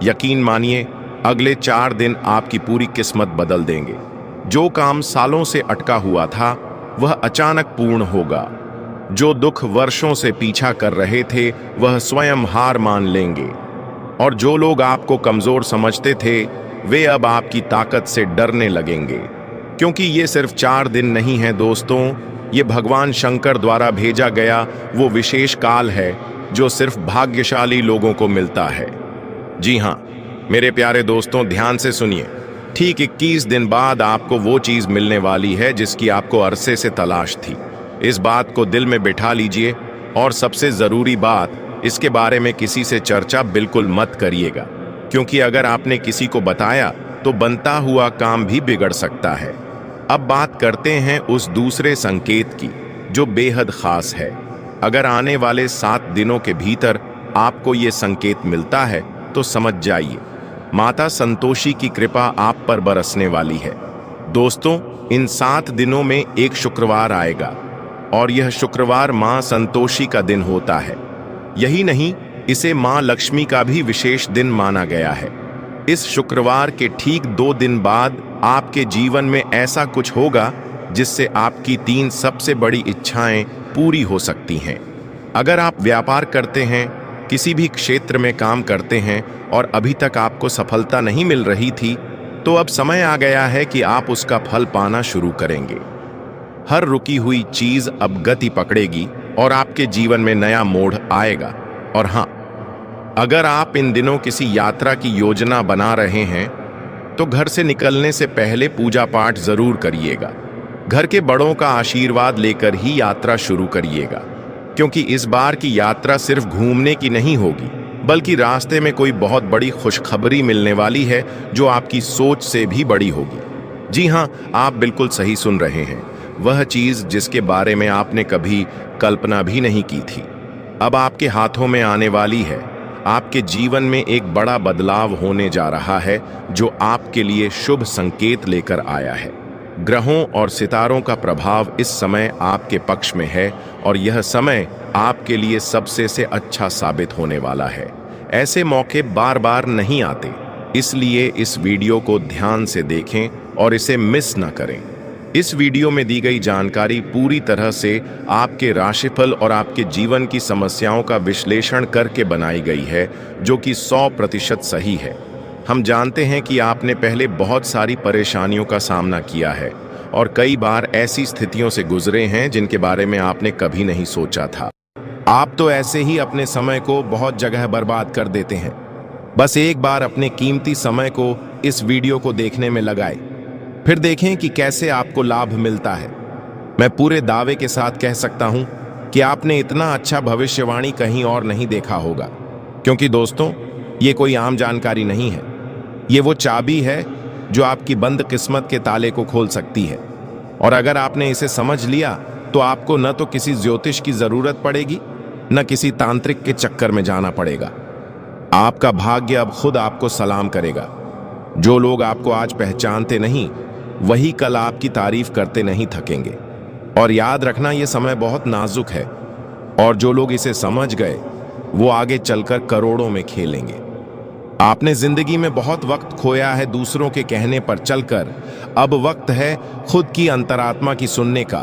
यकीन मानिए, अगले 4 दिन आपकी पूरी किस्मत बदल देंगे। जो काम सालों से अटका हुआ था वह अचानक पूर्ण होगा। जो दुख वर्षों से पीछा कर रहे थे वह स्वयं हार मान लेंगे, और जो लोग आपको कमजोर समझते थे वे अब आपकी ताकत से डरने लगेंगे। क्योंकि ये सिर्फ 4 दिन नहीं है दोस्तों, ये भगवान शंकर द्वारा भेजा गया वो विशेष काल है जो सिर्फ भाग्यशाली लोगों को मिलता है। जी हाँ मेरे प्यारे दोस्तों, ध्यान से सुनिए। ठीक 21 दिन बाद आपको वो चीज मिलने वाली है जिसकी आपको अरसे से तलाश थी। इस बात को दिल में बिठा लीजिए, और सबसे जरूरी बात, इसके बारे में किसी से चर्चा बिल्कुल मत करिएगा, क्योंकि अगर आपने किसी को बताया तो बनता हुआ काम भी बिगड़ सकता है। अब बात करते हैं उस दूसरे संकेत की जो बेहद खास है। अगर आने वाले 7 दिनों के भीतर आपको ये संकेत मिलता है तो समझ जाइए, माता संतोषी की कृपा आप पर बरसने वाली है। दोस्तों, इन 7 दिनों में एक शुक्रवार आएगा, और यह शुक्रवार मां संतोषी का दिन होता है। यही नहीं, इसे मां लक्ष्मी का भी विशेष दिन माना गया है। इस शुक्रवार के ठीक 2 दिन बाद आपके जीवन में ऐसा कुछ होगा जिससे आपकी 3 सबसे बड़ी इच्छाएं पूरी हो सकती हैं। अगर आप व्यापार करते हैं, किसी भी क्षेत्र में काम करते हैं और अभी तक आपको सफलता नहीं मिल रही थी, तो अब समय आ गया है कि आप उसका फल पाना शुरू करेंगे। हर रुकी हुई चीज अब गति पकड़ेगी और आपके जीवन में नया मोड़ आएगा। और हाँ, अगर आप इन दिनों किसी यात्रा की योजना बना रहे हैं तो घर से निकलने से पहले पूजा पाठ जरूर करिएगा। घर के बड़ों का आशीर्वाद लेकर ही यात्रा शुरू करिएगा, क्योंकि इस बार की यात्रा सिर्फ घूमने की नहीं होगी, बल्कि रास्ते में कोई बहुत बड़ी खुशखबरी मिलने वाली है जो आपकी सोच से भी बड़ी होगी। जी हाँ, आप बिल्कुल सही सुन रहे हैं। वह चीज जिसके बारे में आपने कभी कल्पना भी नहीं की थी, अब आपके हाथों में आने वाली है। आपके जीवन में एक बड़ा बदलाव होने जा रहा है जो आपके लिए शुभ संकेत लेकर आया है। ग्रहों और सितारों का प्रभाव इस समय आपके पक्ष में है और यह समय आपके लिए सबसे से अच्छा साबित होने वाला है। ऐसे मौके बार बार नहीं आते, इसलिए इस वीडियो को ध्यान से देखें और इसे मिस न करें। इस वीडियो में दी गई जानकारी पूरी तरह से आपके राशिफल और आपके जीवन की समस्याओं का विश्लेषण करके बनाई गई है, जो कि 100% सही है। हम जानते हैं कि आपने पहले बहुत सारी परेशानियों का सामना किया है और कई बार ऐसी स्थितियों से गुजरे हैं जिनके बारे में आपने कभी नहीं सोचा था। आप तो ऐसे ही अपने समय को बहुत जगह बर्बाद कर देते हैं। बस एक बार अपने कीमती समय को इस वीडियो को देखने में लगाएं, फिर देखें कि कैसे आपको लाभ मिलता है। मैं पूरे दावे के साथ कह सकता हूं कि आपने इतना अच्छा भविष्यवाणी कहीं और नहीं देखा होगा, क्योंकि दोस्तों, ये कोई आम जानकारी नहीं है। ये वो चाबी है जो आपकी बंद किस्मत के ताले को खोल सकती है। और अगर आपने इसे समझ लिया तो आपको न तो किसी ज्योतिष की जरूरत पड़ेगी, न किसी तांत्रिक के चक्कर में जाना पड़ेगा। आपका भाग्य अब खुद आपको सलाम करेगा। जो लोग आपको आज पहचानते नहीं, वही कल आपकी तारीफ करते नहीं थकेंगे। और याद रखना, यह समय बहुत नाजुक है और जो लोग इसे समझ गए वो आगे चलकर करोड़ों में खेलेंगे। आपने जिंदगी में बहुत वक्त खोया है दूसरों के कहने पर चलकर। अब वक्त है खुद की अंतरात्मा की सुनने का,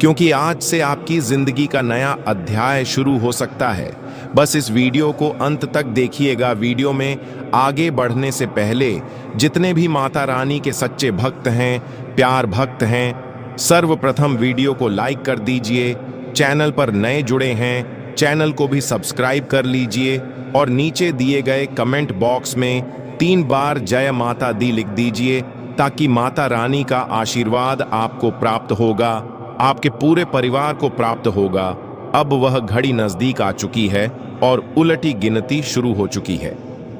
क्योंकि आज से आपकी जिंदगी का नया अध्याय शुरू हो सकता है। बस इस वीडियो को अंत तक देखिएगा। वीडियो में आगे बढ़ने से पहले जितने भी माता रानी के सच्चे भक्त हैं, प्यार भक्त हैं, सर्वप्रथम वीडियो को लाइक कर दीजिए। चैनल पर नए जुड़े हैं, चैनल को भी सब्सक्राइब कर लीजिए और नीचे दिए गए कमेंट बॉक्स में 3 बार जय माता दी लिख दीजिए, ताकि माता रानी का आशीर्वाद आपको प्राप्त होगा, आपके पूरे परिवार को प्राप्त होगा। अब वह घड़ी नजदीक आ चुकी है और उलटी गिनती शुरू हो चुकी है।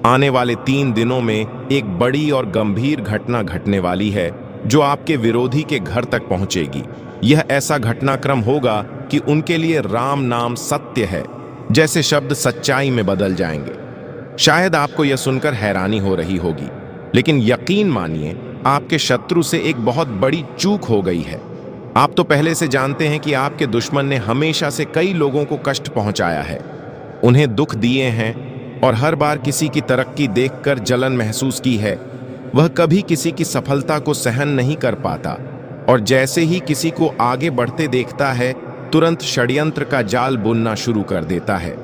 आने वाले 3 दिनों में एक बड़ी और गंभीर घटना घटने वाली है जो आपके विरोधी के घर तक पहुंचेगी। यह ऐसा घटनाक्रम होगा कि उनके लिए राम नाम सत्य है जैसे शब्द सच्चाई में बदल जाएंगे। शायद आपको यह सुनकर हैरानी हो रही होगी, लेकिन यकीन मानिए, आपके शत्रु से एक बहुत बड़ी चूक हो गई है। आप तो पहले से जानते हैं कि आपके दुश्मन ने हमेशा से कई लोगों को कष्ट पहुंचाया है, उन्हें दुख दिए हैं और हर बार किसी की तरक्की देखकर जलन महसूस की है। वह कभी किसी की सफलता को सहन नहीं कर पाता और जैसे ही किसी को आगे बढ़ते देखता है, तुरंत षड्यंत्र का जाल बुनना शुरू कर देता है।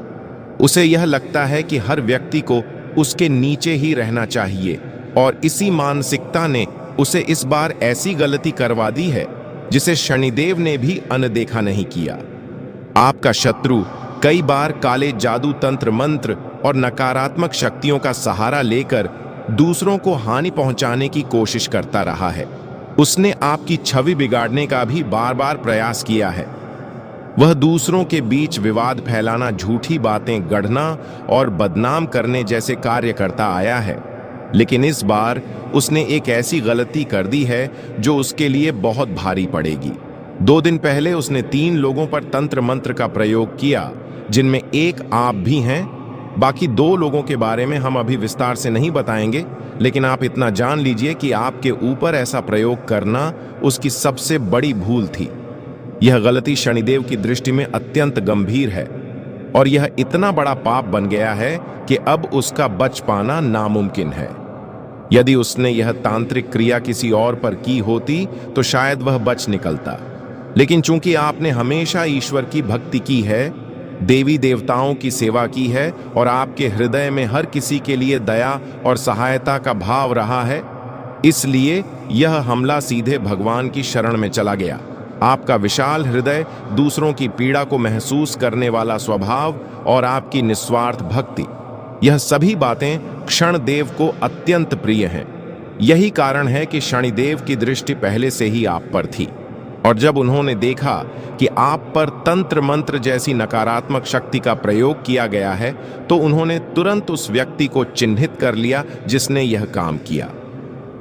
उसे यह लगता है कि हर व्यक्ति को उसके नीचे ही रहना चाहिए और इसी मानसिकता ने उसे इस बार ऐसी गलती करवा दी है जिसे शनिदेव ने भी अनदेखा नहीं किया। आपका शत्रु कई बार काले जादू, तंत्र मंत्र और नकारात्मक शक्तियों का सहारा लेकर दूसरों को हानि पहुंचाने की कोशिश करता रहा है। उसने आपकी छवि बिगाड़ने का भी बार बार प्रयास किया है। वह दूसरों के बीच विवाद फैलाना, झूठी बातें गढ़ना और बदनाम करने जैसे कार्य करता आया है। लेकिन इस बार उसने एक ऐसी गलती कर दी है जो उसके लिए बहुत भारी पड़ेगी। 2 दिन पहले उसने 3 लोगों पर तंत्र मंत्र का प्रयोग किया, जिनमें एक आप भी हैं। बाकी 2 लोगों के बारे में हम अभी विस्तार से नहीं बताएंगे, लेकिन आप इतना जान लीजिए कि आपके ऊपर ऐसा प्रयोग करना उसकी सबसे बड़ी भूल थी। यह गलती शनिदेव की दृष्टि में अत्यंत गंभीर है और यह इतना बड़ा पाप बन गया है कि अब उसका बच पाना नामुमकिन है। यदि उसने यह तांत्रिक क्रिया किसी और पर की होती तो शायद वह बच निकलता, लेकिन चूंकि आपने हमेशा ईश्वर की भक्ति की है, देवी देवताओं की सेवा की है और आपके हृदय में हर किसी के लिए दया और सहायता का भाव रहा है, इसलिए यह हमला सीधे भगवान की शरण में चला गया। आपका विशाल हृदय, दूसरों की पीड़ा को महसूस करने वाला स्वभाव और आपकी निस्वार्थ भक्ति, यह सभी बातें क्षणदेव को अत्यंत प्रिय हैं। यही कारण है कि शनिदेव की दृष्टि पहले से ही आप पर थी, और जब उन्होंने देखा कि आप पर तंत्र मंत्र जैसी नकारात्मक शक्ति का प्रयोग किया गया है, तो उन्होंने तुरंत उस व्यक्ति को चिन्हित कर लिया जिसने यह काम किया।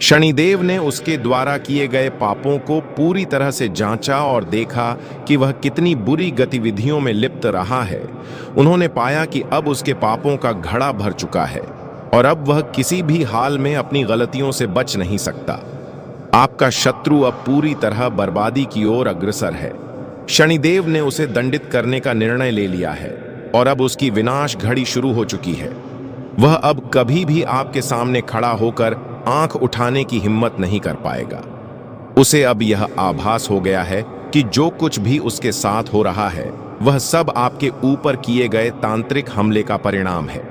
शनिदेव ने उसके द्वारा किए गए पापों को पूरी तरह से जांचा और देखा कि वह कितनी बुरी गतिविधियों में लिप्त रहा है। उन्होंने पाया कि अब उसके पापों का घड़ा भर चुका है और अब वह किसी भी हाल में अपनी गलतियों से बच नहीं सकता। आपका शत्रु अब पूरी तरह बर्बादी की ओर अग्रसर है। शनिदेव ने उसे दंडित करने का निर्णय ले लिया है और अब उसकी विनाश घड़ी शुरू हो चुकी है। वह अब कभी भी आपके सामने खड़ा होकर आंख उठाने की हिम्मत नहीं कर पाएगा। उसे अब यह आभास हो गया है कि जो कुछ भी उसके साथ हो रहा है वह सब आपके ऊपर किए गए तांत्रिक हमले का परिणाम है।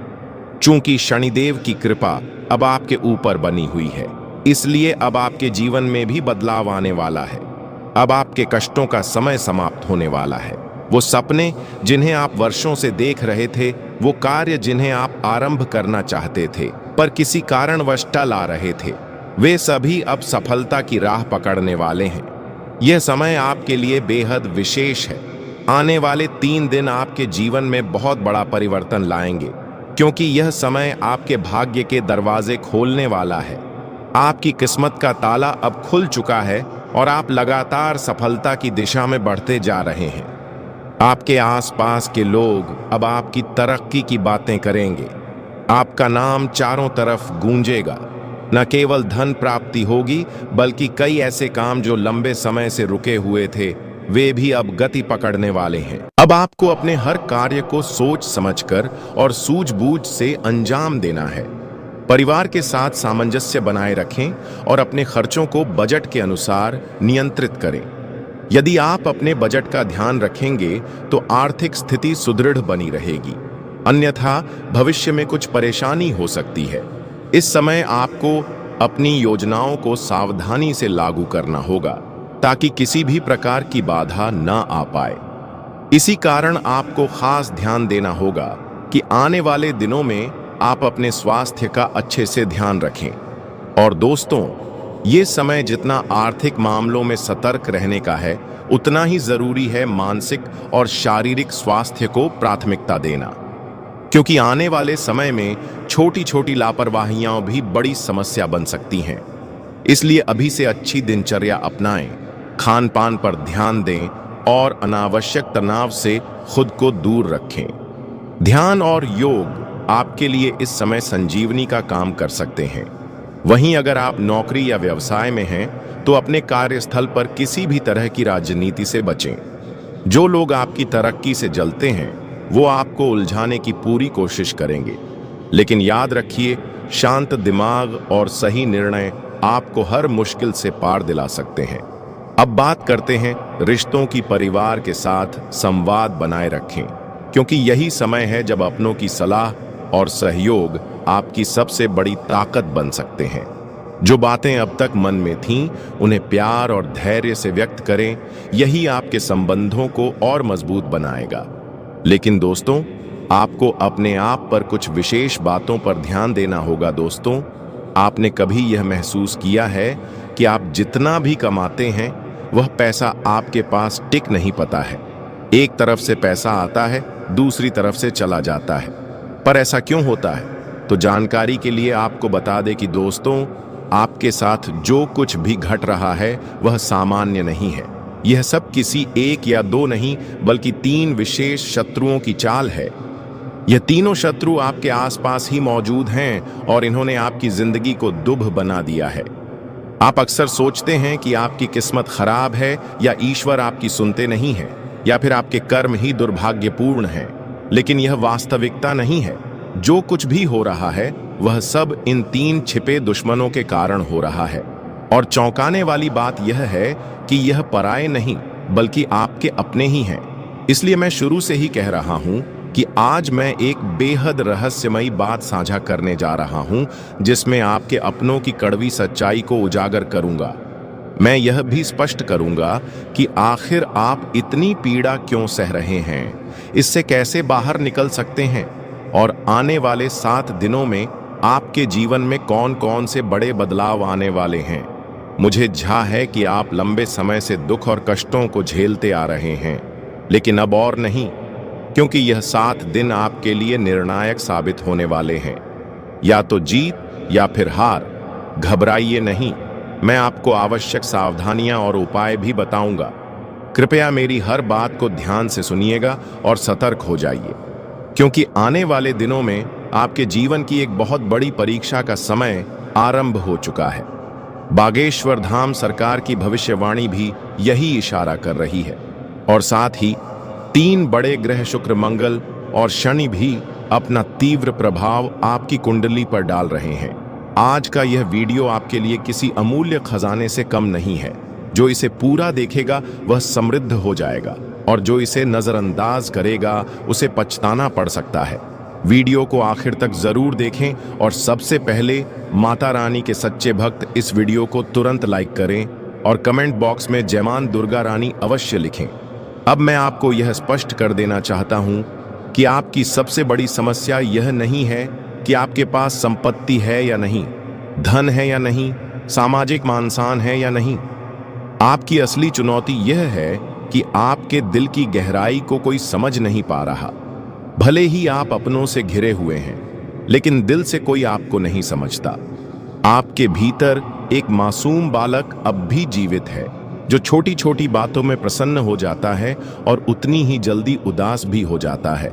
चूंकि शनिदेव की कृपा अब आपके ऊपर बनी हुई है, इसलिए अब आपके जीवन में भी बदलाव आने वाला है। अब आपके कष्टों का समय समाप्त होने वाला है। वो सपने जिन्हें आप वर्षों से देख रहे थे, वो कार्य जिन्हें आप आरंभ करना चाहते थे पर किसी कारणवश टल आ रहे थे, वे सभी अब सफलता की राह पकड़ने वाले हैं। यह समय आपके लिए बेहद विशेष है। आने वाले 3 दिन आपके जीवन में बहुत बड़ा परिवर्तन लाएंगे, क्योंकि यह समय आपके भाग्य के दरवाजे खोलने वाला है। आपकी किस्मत का ताला अब खुल चुका है और आप लगातार सफलता की दिशा में बढ़ते जा रहे हैं। आपके आसपास के लोग अब आपकी तरक्की की बातें करेंगे। आपका नाम चारों तरफ गूंजेगा। न केवल धन प्राप्ति होगी, बल्कि कई ऐसे काम जो लंबे समय से रुके हुए थे, वे भी अब गति पकड़ने वाले हैं। अब आपको अपने हर कार्य को सोच समझकर और सूझबूझ से अंजाम देना है। परिवार के साथ सामंजस्य बनाए रखें और अपने खर्चों को बजट के अनुसार नियंत्रित करें। यदि आप अपने बजट का ध्यान रखेंगे तो आर्थिक स्थिति सुदृढ़ बनी रहेगी, अन्यथा भविष्य में कुछ परेशानी हो सकती है। इस समय आपको अपनी योजनाओं को सावधानी से लागू करना होगा ताकि किसी भी प्रकार की बाधा न आ पाए। इसी कारण आपको खास ध्यान देना होगा कि आने वाले दिनों में आप अपने स्वास्थ्य का अच्छे से ध्यान रखें। और दोस्तों, ये समय जितना आर्थिक मामलों में सतर्क रहने का है, उतना ही जरूरी है मानसिक और शारीरिक स्वास्थ्य को प्राथमिकता देना, क्योंकि आने वाले समय में छोटी छोटी लापरवाहियां भी बड़ी समस्या बन सकती हैं। इसलिए अभी से अच्छी दिनचर्या अपनाएं, खान पान पर ध्यान दें और अनावश्यक तनाव से खुद को दूर रखें। ध्यान और योग आपके लिए इस समय संजीवनी का काम कर सकते हैं। वहीं अगर आप नौकरी या व्यवसाय में हैं, तो अपने कार्यस्थल पर किसी भी तरह की राजनीति से बचें। जो लोग आपकी तरक्की से जलते हैं, वो आपको उलझाने की पूरी कोशिश करेंगे, लेकिन याद रखिए, शांत दिमाग और सही निर्णय आपको हर मुश्किल से पार दिला सकते हैं। अब बात करते हैं रिश्तों की। परिवार के साथ संवाद बनाए रखें, क्योंकि यही समय है जब अपनों की सलाह और सहयोग आपकी सबसे बड़ी ताकत बन सकते हैं। जो बातें अब तक मन में थीं, उन्हें प्यार और धैर्य से व्यक्त करें। यही आपके संबंधों को और मजबूत बनाएगा। लेकिन दोस्तों, आपको अपने आप पर कुछ विशेष बातों पर ध्यान देना होगा। दोस्तों, आपने कभी यह महसूस किया है कि आप जितना भी कमाते हैं, वह पैसा आपके पास टिक नहीं पाता है। एक तरफ से पैसा आता है, दूसरी तरफ से चला जाता है। पर ऐसा क्यों होता है? तो जानकारी के लिए आपको बता दें कि दोस्तों, आपके साथ जो कुछ भी घट रहा है वह सामान्य नहीं है। यह सब किसी एक या दो नहीं, बल्कि 3 विशेष शत्रुओं की चाल है। यह तीनों शत्रु आपके आसपास ही मौजूद हैं और इन्होंने आपकी जिंदगी को दुभ बना दिया है। आप अक्सर सोचते हैं कि आपकी किस्मत खराब है, या ईश्वर आपकी सुनते नहीं है, या फिर आपके कर्म ही दुर्भाग्यपूर्ण हैं। लेकिन यह वास्तविकता नहीं है। जो कुछ भी हो रहा है वह सब इन 3 छिपे दुश्मनों के कारण हो रहा है। और चौंकाने वाली बात यह है कि यह पराये नहीं, बल्कि आपके अपने ही हैं। इसलिए मैं शुरू से ही कह रहा हूं कि आज मैं एक बेहद रहस्यमयी बात साझा करने जा रहा हूं, जिसमें आपके अपनों की कड़वी सच्चाई को उजागर करूंगा। मैं यह भी स्पष्ट करूंगा कि आखिर आप इतनी पीड़ा क्यों सह रहे हैं, इससे कैसे बाहर निकल सकते हैं, और आने वाले 7 दिनों में आपके जीवन में कौन कौन से बड़े बदलाव आने वाले हैं। मुझे झा है कि आप लंबे समय से दुख और कष्टों को झेलते आ रहे हैं, लेकिन अब और नहीं, क्योंकि यह 7 दिन आपके लिए निर्णायक साबित होने वाले हैं। या तो जीत या फिर हार। घबराइए नहीं, मैं आपको आवश्यक सावधानियां और उपाय भी बताऊंगा। कृपया मेरी हर बात को ध्यान से सुनिएगा और सतर्क हो जाइए, क्योंकि आने वाले दिनों में आपके जीवन की एक बहुत बड़ी परीक्षा का समय आरंभ हो चुका है। बागेश्वर धाम सरकार की भविष्यवाणी भी यही इशारा कर रही है, और साथ ही 3 बड़े ग्रह शुक्र, मंगल और शनि भी अपना तीव्र प्रभाव आपकी कुंडली पर डाल रहे हैं। आज का यह वीडियो आपके लिए किसी अमूल्य खजाने से कम नहीं है। जो इसे पूरा देखेगा वह समृद्ध हो जाएगा, और जो इसे नजरअंदाज करेगा उसे पछताना पड़ सकता है। वीडियो को आखिर तक जरूर देखें, और सबसे पहले माता रानी के सच्चे भक्त इस वीडियो को तुरंत लाइक करें और कमेंट बॉक्स में जय मां दुर्गा रानी अवश्य लिखें। अब मैं आपको यह स्पष्ट कर देना चाहता हूं कि आपकी सबसे बड़ी समस्या यह नहीं है कि आपके पास संपत्ति है या नहीं, धन है या नहीं, सामाजिक मान-सम्मान है या नहीं। आपकी असली चुनौती यह है कि आपके दिल की गहराई को कोई समझ नहीं पा रहा। भले ही आप अपनों से घिरे हुए हैं, लेकिन दिल से कोई आपको नहीं समझता। आपके भीतर एक मासूम बालक अब भी जीवित है, जो छोटी छोटी बातों में प्रसन्न हो जाता है और उतनी ही जल्दी उदास भी हो जाता है।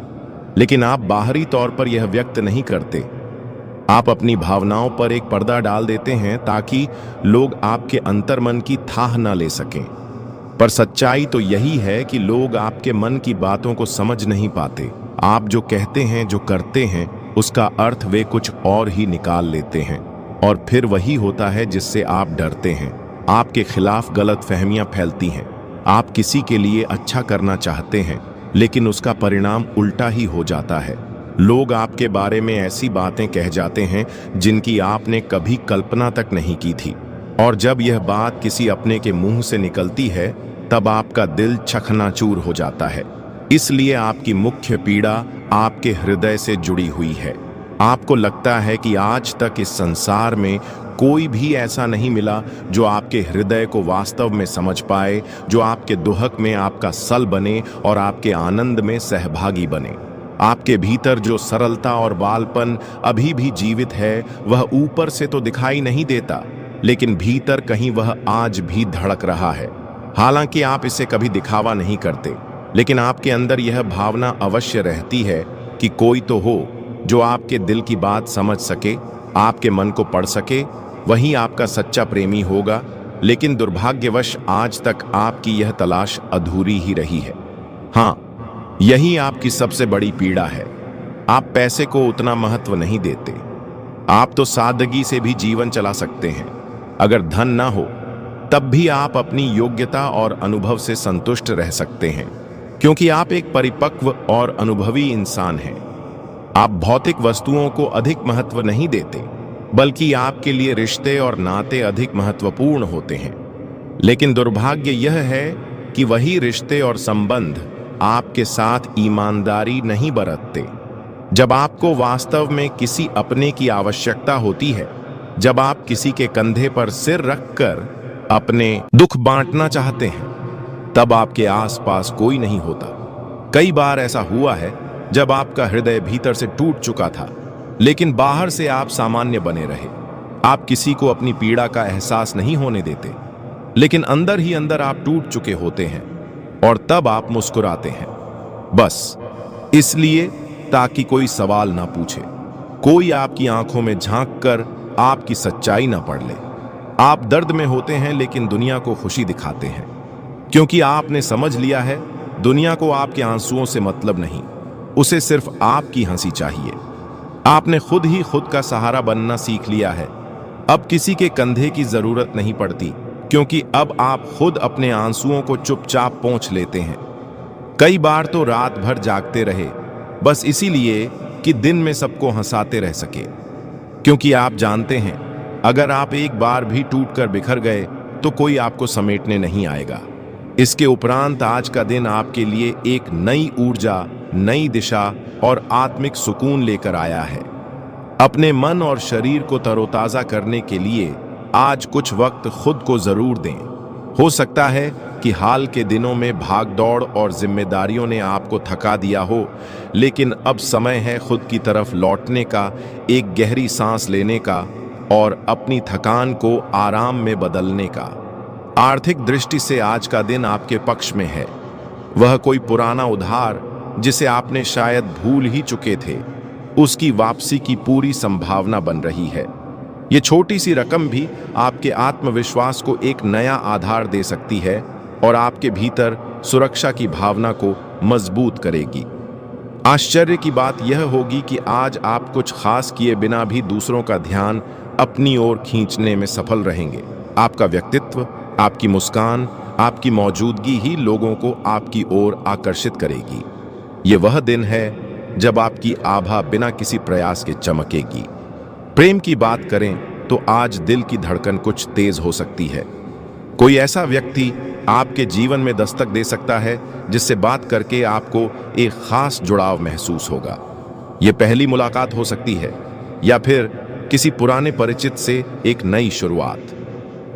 लेकिन आप बाहरी तौर पर यह व्यक्त नहीं करते। आप अपनी भावनाओं पर एक पर्दा डाल देते हैं ताकि लोग आपके अंतर्मन की थाह न ले सकें। पर सच्चाई तो यही है कि लोग आपके मन की बातों को समझ नहीं पाते। आप जो कहते हैं, जो करते हैं, उसका अर्थ वे कुछ और ही निकाल लेते हैं, और फिर वही होता है जिससे आप डरते हैं। आपके खिलाफ गलतफहमियां फैलती हैं। आप किसी के लिए अच्छा करना चाहते हैं, लेकिन उसका परिणाम उल्टा ही हो जाता है। लोग आपके बारे में ऐसी बातें कह जाते हैं जिनकी आपने कभी कल्पना तक नहीं की थी, और जब यह बात किसी अपने के मुंह से निकलती है तब आपका दिल चकनाचूर हो जाता है। इसलिए आपकी मुख्य पीड़ा आपके हृदय से जुड़ी हुई है। आपको लगता है कि आज तक इस संसार में कोई भी ऐसा नहीं मिला जो आपके हृदय को वास्तव में समझ पाए, जो आपके दुहक में आपका सल बने और आपके आनंद में सहभागी बने। आपके भीतर जो सरलता और बालपन अभी भी जीवित है, वह ऊपर से तो दिखाई नहीं देता, लेकिन भीतर कहीं वह आज भी धड़क रहा है। हालांकि आप इसे कभी दिखावा नहीं करते, लेकिन आपके अंदर यह भावना अवश्य रहती है कि कोई तो हो जो आपके दिल की बात समझ सके, आपके मन को पढ़ सके। वही आपका सच्चा प्रेमी होगा। लेकिन दुर्भाग्यवश आज तक आपकी यह तलाश अधूरी ही रही है। हाँ, यही आपकी सबसे बड़ी पीड़ा है। आप पैसे को उतना महत्व नहीं देते। आप तो सादगी से भी जीवन चला सकते हैं। अगर धन ना हो तब भी आप अपनी योग्यता और अनुभव से संतुष्ट रह सकते हैं, क्योंकि आप एक परिपक्व और अनुभवी इंसान हैं। आप भौतिक वस्तुओं को अधिक महत्व नहीं देते, बल्कि आपके लिए रिश्ते और नाते अधिक महत्वपूर्ण होते हैं। लेकिन दुर्भाग्य यह है कि वही रिश्ते और संबंध आपके साथ ईमानदारी नहीं बरतते। जब आपको वास्तव में किसी अपने की आवश्यकता होती है, जब आप किसी के कंधे पर सिर रखकर अपने दुख बांटना चाहते हैं, तब आपके आसपास कोई नहीं होता। कई बार ऐसा हुआ है जब आपका हृदय भीतर से टूट चुका था, लेकिन बाहर से आप सामान्य बने रहे। आप किसी को अपनी पीड़ा का एहसास नहीं होने देते, लेकिन अंदर ही अंदर आप टूट चुके होते हैं, और तब आप मुस्कुराते हैं, बस इसलिए ताकि कोई सवाल ना पूछे, कोई आपकी आंखों में झांककर आपकी सच्चाई ना पढ़ ले। आप दर्द में होते हैं, लेकिन दुनिया को खुशी दिखाते हैं, क्योंकि आपने समझ लिया है दुनिया को आपके आंसुओं से मतलब नहीं, उसे सिर्फ आपकी हंसी चाहिए। आपने खुद ही खुद का सहारा बनना सीख लिया है। अब किसी के कंधे की जरूरत नहीं पड़ती, क्योंकि अब आप खुद अपने आंसुओं को चुपचाप पोंछ लेते हैं। कई बार तो रात भर जागते रहे, बस इसीलिए कि दिन में सबको हंसाते रह सके। क्योंकि आप जानते हैं, अगर आप एक बार भी टूटकर बिखर गए तो कोई आपको समेटने नहीं आएगा। इसके उपरांत आज का दिन आपके लिए एक नई ऊर्जा, नई दिशा और आत्मिक सुकून लेकर आया है। अपने मन और शरीर को तरोताजा करने के लिए आज कुछ वक्त खुद को जरूर दें। हो सकता है कि हाल के दिनों में भागदौड़ और जिम्मेदारियों ने आपको थका दिया हो, लेकिन अब समय है खुद की तरफ लौटने का, एक गहरी सांस लेने का और अपनी थकान को आराम में बदलने का। आर्थिक दृष्टि से आज का दिन आपके पक्ष में है। वह कोई पुराना उधार जिसे आपने शायद भूल ही चुके थे, उसकी वापसी की पूरी संभावना बन रही है। ये छोटी सी रकम भी आपके आत्मविश्वास को एक नया आधार दे सकती है और आपके भीतर सुरक्षा की भावना को मजबूत करेगी। आश्चर्य की बात यह होगी कि आज आप कुछ खास किए बिना भी दूसरों का ध्यान अपनी ओर खींचने में सफल रहेंगे। आपका व्यक्तित्व, आपकी मुस्कान, आपकी मौजूदगी ही लोगों को आपकी ओर आकर्षित करेगी। ये वह दिन है जब आपकी आभा बिना किसी प्रयास के चमकेगी। प्रेम की बात करें तो आज दिल की धड़कन कुछ तेज हो सकती है। कोई ऐसा व्यक्ति आपके जीवन में दस्तक दे सकता है जिससे बात करके आपको एक खास जुड़ाव महसूस होगा। यह पहली मुलाकात हो सकती है या फिर किसी पुराने परिचित से एक नई शुरुआत।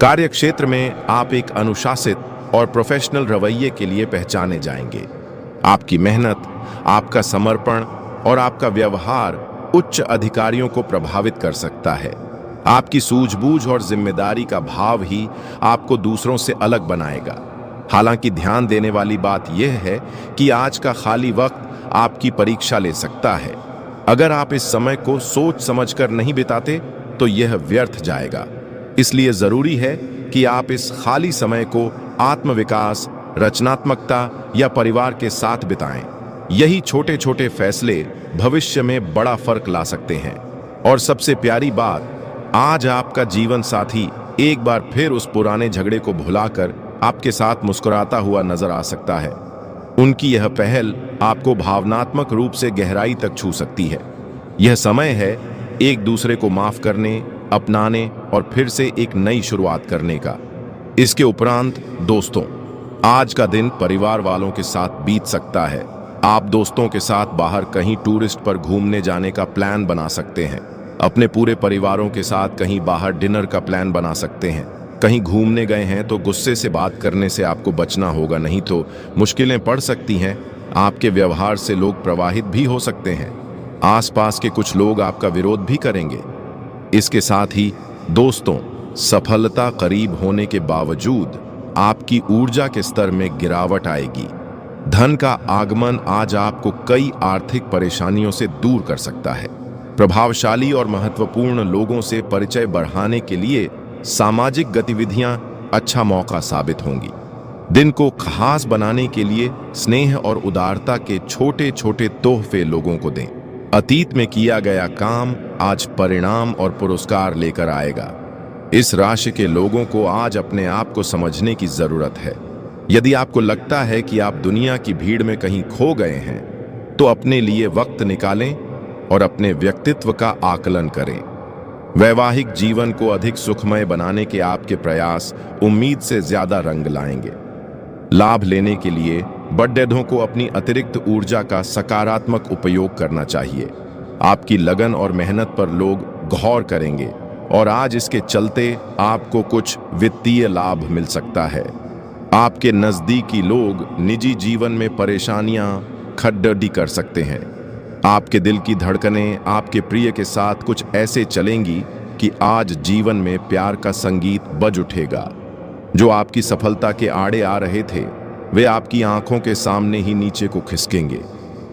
कार्यक्षेत्र में आप एक अनुशासित और प्रोफेशनल रवैये के लिए पहचाने जाएंगे। आपकी मेहनत, आपका समर्पण और आपका व्यवहार उच्च अधिकारियों को प्रभावित कर सकता है। आपकी सूझबूझ और जिम्मेदारी का भाव ही आपको दूसरों से अलग बनाएगा। हालांकि ध्यान देने वाली बात यह है कि आज का खाली वक्त आपकी परीक्षा ले सकता है। अगर आप इस समय को सोच समझकर नहीं बिताते तो यह व्यर्थ जाएगा। इसलिए जरूरी है कि आप इस खाली समय को आत्मविकास, रचनात्मकता या परिवार के साथ बिताएं। यही छोटे छोटे फैसले भविष्य में बड़ा फर्क ला सकते हैं। और सबसे प्यारी बात, आज आपका जीवन साथी एक बार फिर उस पुराने झगड़े को भुलाकर आपके साथ मुस्कुराता हुआ नजर आ सकता है। उनकी यह पहल आपको भावनात्मक रूप से गहराई तक छू सकती है। यह समय है एक दूसरे को माफ करने, अपनाने और फिर से एक नई शुरुआत करने का। इसके उपरांत दोस्तों, आज का दिन परिवार वालों के साथ बीत सकता है। आप दोस्तों के साथ बाहर कहीं टूरिस्ट पर घूमने जाने का प्लान बना सकते हैं। अपने पूरे परिवारों के साथ कहीं बाहर डिनर का प्लान बना सकते हैं। कहीं घूमने गए हैं तो गुस्से से बात करने से आपको बचना होगा, नहीं तो मुश्किलें पड़ सकती हैं। आपके व्यवहार से लोग प्रभावित भी हो सकते हैं। आसपास के कुछ लोग आपका विरोध भी करेंगे। इसके साथ ही दोस्तों, सफलता करीब होने के बावजूद आपकी ऊर्जा के स्तर में गिरावट आएगी। धन का आगमन आज आपको कई आर्थिक परेशानियों से दूर कर सकता है। प्रभावशाली और महत्वपूर्ण लोगों से परिचय बढ़ाने के लिए सामाजिक गतिविधियां अच्छा मौका साबित होंगी। दिन को खास बनाने के लिए स्नेह और उदारता के छोटे छोटे तोहफे लोगों को दें। अतीत में किया गया काम आज परिणाम और पुरस्कार लेकर आएगा। इस राशि के लोगों को आज अपने आप को समझने की जरूरत है। यदि आपको लगता है कि आप दुनिया की भीड़ में कहीं खो गए हैं, तो अपने लिए वक्त निकालें और अपने व्यक्तित्व का आकलन करें। वैवाहिक जीवन को अधिक सुखमय बनाने के आपके प्रयास उम्मीद से ज्यादा रंग लाएंगे। लाभ लेने के लिए बड़ेदों को अपनी अतिरिक्त ऊर्जा का सकारात्मक उपयोग करना चाहिए। आपकी लगन और मेहनत पर लोग गौर करेंगे और आज इसके चलते आपको कुछ वित्तीय लाभ मिल सकता है। आपके नजदीकी लोग निजी जीवन में परेशानियां खड्डडी कर सकते हैं। आपके दिल की धड़कनें आपके प्रिय के साथ कुछ ऐसे चलेंगी कि आज जीवन में प्यार का संगीत बज उठेगा। जो आपकी सफलता के आड़े आ रहे थे, वे आपकी आंखों के सामने ही नीचे को खिसकेंगे।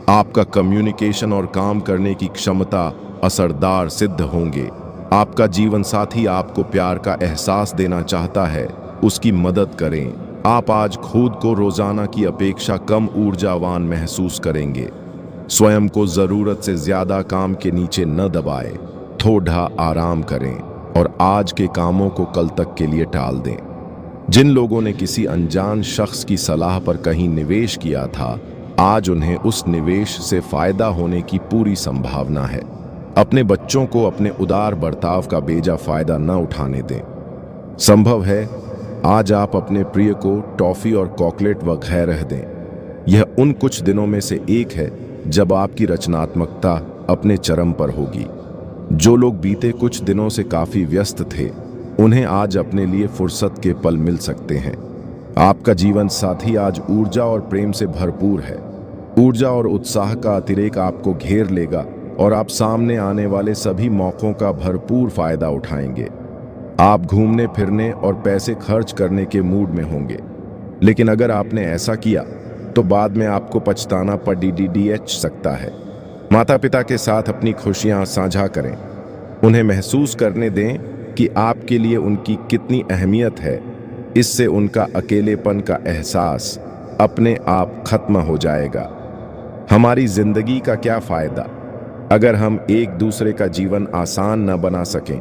आपका कम्युनिकेशन और काम करने की क्षमता असरदार सिद्ध होंगे। आपका जीवन साथी आपको प्यार का एहसास देना चाहता है, उसकी मदद करें। आप आज खुद को रोजाना की अपेक्षा कम ऊर्जावान महसूस करेंगे। स्वयं को जरूरत से ज्यादा काम के नीचे न दबाएं, थोड़ा आराम करें और आज के कामों को कल तक के लिए टाल दें। जिन लोगों ने किसी अनजान शख्स की सलाह पर कहीं निवेश किया था, आज उन्हें उस निवेश से फायदा होने की पूरी संभावना है। अपने बच्चों को अपने उदार बर्ताव का बेजा फायदा न उठाने दें। संभव है आज आप अपने प्रिय को टॉफी और चॉकलेट वगैरह दें। यह उन कुछ दिनों में से एक है जब आपकी रचनात्मकता अपने चरम पर होगी। जो लोग बीते कुछ दिनों से काफी व्यस्त थे, उन्हें आज अपने लिए फुर्सत के पल मिल सकते हैं। आपका जीवन साथी आज ऊर्जा और प्रेम से भरपूर है। ऊर्जा और उत्साह का अतिरेक आपको घेर लेगा और आप सामने आने वाले सभी मौकों का भरपूर फायदा उठाएंगे। आप घूमने फिरने और पैसे खर्च करने के मूड में होंगे, लेकिन अगर आपने ऐसा किया तो बाद में आपको पछताना पड़ सकता है। माता पिता के साथ अपनी खुशियां साझा करें। उन्हें महसूस करने दें कि आपके लिए उनकी कितनी अहमियत है। इससे उनका अकेलेपन का एहसास अपने आप खत्म हो जाएगा। हमारी जिंदगी का क्या फायदा अगर हम एक दूसरे का जीवन आसान न बना सकें।